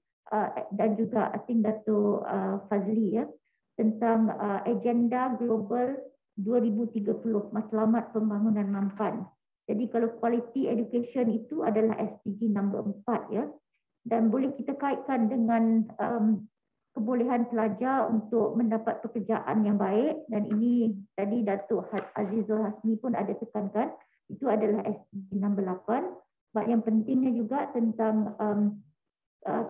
dan juga I think Dato' Fazli ya, tentang agenda global 2030, matlamat pembangunan mampan. Jadi kalau quality education itu adalah SDG number 4 ya, dan boleh kita kaitkan dengan kebolehan pelajar untuk mendapat pekerjaan yang baik, dan ini tadi Datuk Azizul Hasni pun ada tekankan, itu adalah SDG nombor 8. Sebab yang pentingnya juga tentang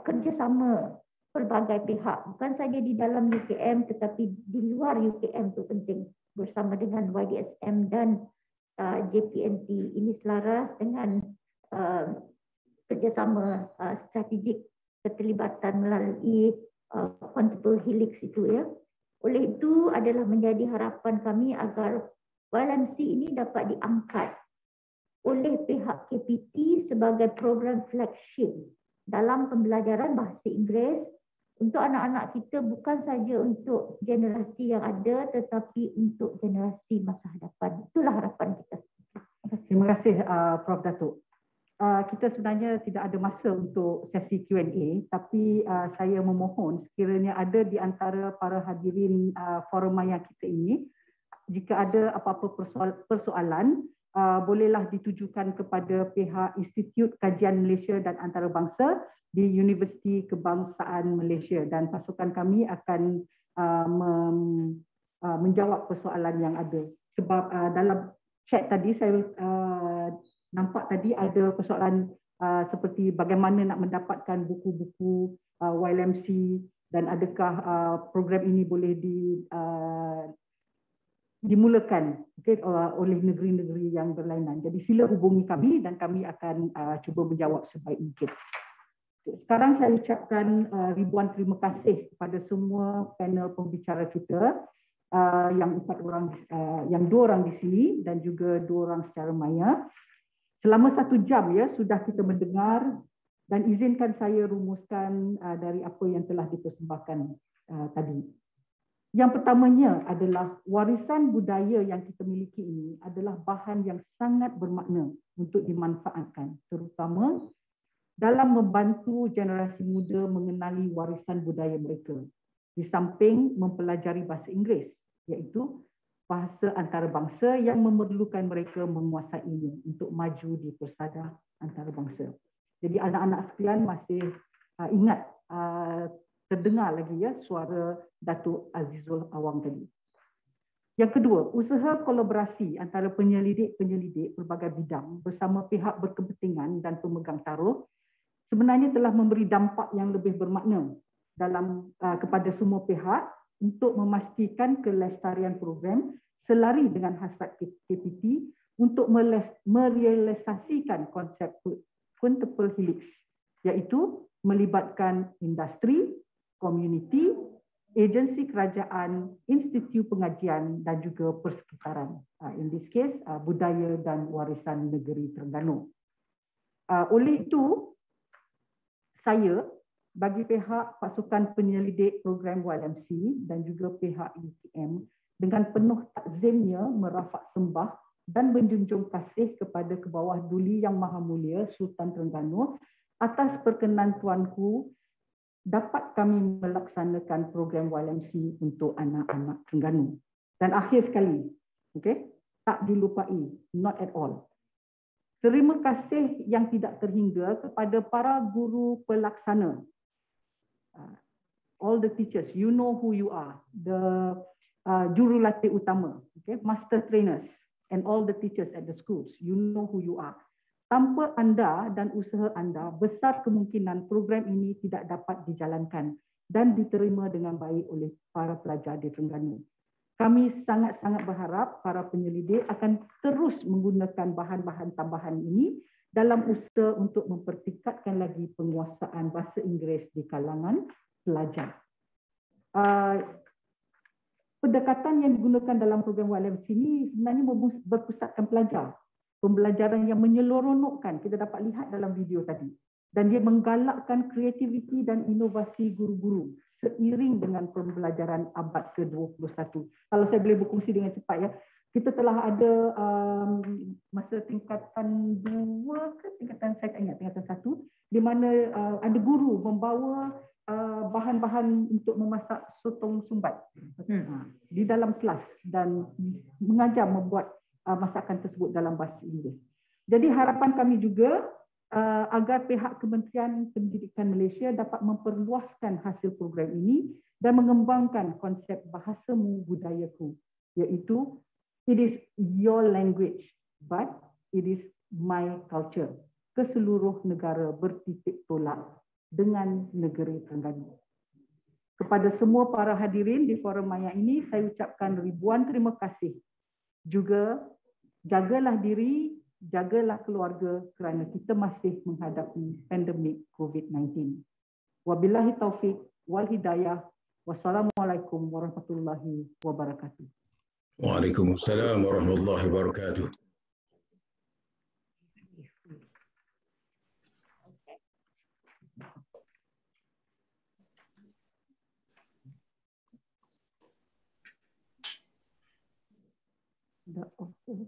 kerjasama pelbagai pihak, bukan saja di dalam UKM tetapi di luar UKM itu penting, bersama dengan YDSM dan JPNT. Ini selaras dengan kerjasama strategik keterlibatan melalui quadruple helix itu ya. Oleh itu adalah menjadi harapan kami agar YLMC ini dapat diangkat oleh pihak KPT sebagai program flagship dalam pembelajaran bahasa Inggeris untuk anak-anak kita, bukan saja untuk generasi yang ada tetapi untuk generasi masa hadapan. Itulah harapan kita. Terima kasih Prof. Datuk. Kita sebenarnya tidak ada masa untuk sesi Q&A, tapi saya memohon sekiranya ada di antara para hadirin forum maya kita ini, jika ada apa-apa persoalan, bolehlah ditujukan kepada pihak Institut Kajian Malaysia dan Antarabangsa di Universiti Kebangsaan Malaysia, dan pasukan kami akan menjawab persoalan yang ada. Sebab dalam chat tadi saya nampak tadi ada persoalan seperti bagaimana nak mendapatkan buku-buku YLMC, dan adakah program ini boleh dimulakan oleh negeri-negeri yang berlainan. Jadi sila hubungi kami dan kami akan cuba menjawab sebaik mungkin. Sekarang saya ucapkan ribuan terima kasih kepada semua panel pembicara kita, yang 4 orang, yang 2 orang di sini dan juga 2 orang secara maya. Selama 1 jam ya sudah kita mendengar, dan izinkan saya rumuskan dari apa yang telah dipersembahkan tadi. Yang pertamanya adalah warisan budaya yang kita miliki ini adalah bahan yang sangat bermakna untuk dimanfaatkan, terutama dalam membantu generasi muda mengenali warisan budaya mereka, di samping mempelajari bahasa Inggeris, iaitu bahasa antarabangsa yang memerlukan mereka menguasainya untuk maju di persada antarabangsa. Jadi anak-anak sekalian masih ingat terdengar lagi ya suara Datuk Azizul Awang tadi. Yang kedua, usaha kolaborasi antara penyelidik-penyelidik berbagai bidang bersama pihak berkepentingan dan pemegang taruh sebenarnya telah memberi dampak yang lebih bermakna dalam kepada semua pihak untuk memastikan kelestarian program selari dengan hasrat KPT untuk merealisasikan konsep quintuple helix, iaitu melibatkan industri, komuniti, agensi kerajaan, institut pengajian dan juga persekitaran. In this case, budaya dan warisan negeri Terengganu. Oleh itu, saya bagi pihak pasukan penyelidik program YLMC dan juga pihak UKM dengan penuh takzimnya merafak sembah dan menjunjung kasih kepada Kebawah Duli Yang Maha Mulia Sultan Terengganu atas perkenan tuanku dapat kami melaksanakan program YLMC untuk anak-anak Terengganu. Dan akhir sekali, tak dilupai, not at all. Terima kasih yang tidak terhingga kepada para guru pelaksana. All the teachers, you know who you are, the jurulatih utama, master trainers, and all the teachers at the schools, you know who you are. Tanpa anda dan usaha anda, besar kemungkinan program ini tidak dapat dijalankan dan diterima dengan baik oleh para pelajar di Terengganu. Kami sangat-sangat berharap para penyelidik akan terus menggunakan bahan-bahan tambahan ini dalam usaha untuk mempertingkatkan lagi penguasaan bahasa Inggeris di kalangan pelajar. Pendekatan yang digunakan dalam program YLMC ini sebenarnya berpusatkan pelajar. Pembelajaran yang menyeronokkan, kita dapat lihat dalam video tadi. Dan dia menggalakkan kreativiti dan inovasi guru-guru seiring dengan pembelajaran abad ke-21. Kalau saya boleh berkongsi dengan cepat ya, kita telah ada masa tingkatan 2 ke tingkatan, saya tak ingat, tingkatan 1, di mana ada guru membawa bahan-bahan untuk memasak sotong sumbat di dalam kelas dan mengajar membuat masakan tersebut dalam bahasa Inggeris. Jadi harapan kami juga agar pihak Kementerian Pendidikan Malaysia dapat memperluaskan hasil program ini dan mengembangkan konsep bahasamu budayaku, iaitu it is your language but it is my culture ke seluruh negara bertitik tolak dengan negeri Terengganu. Kepada semua para hadirin di forum maya ini, saya ucapkan ribuan terima kasih. Juga jagalah diri, jagalah keluarga kerana kita masih menghadapi pandemik COVID-19. Wabillahi taufik wal hidayah. Wassalamualaikum warahmatullahi wabarakatuh. Waalaikumsalam warahmatullahi wabarakatuh. The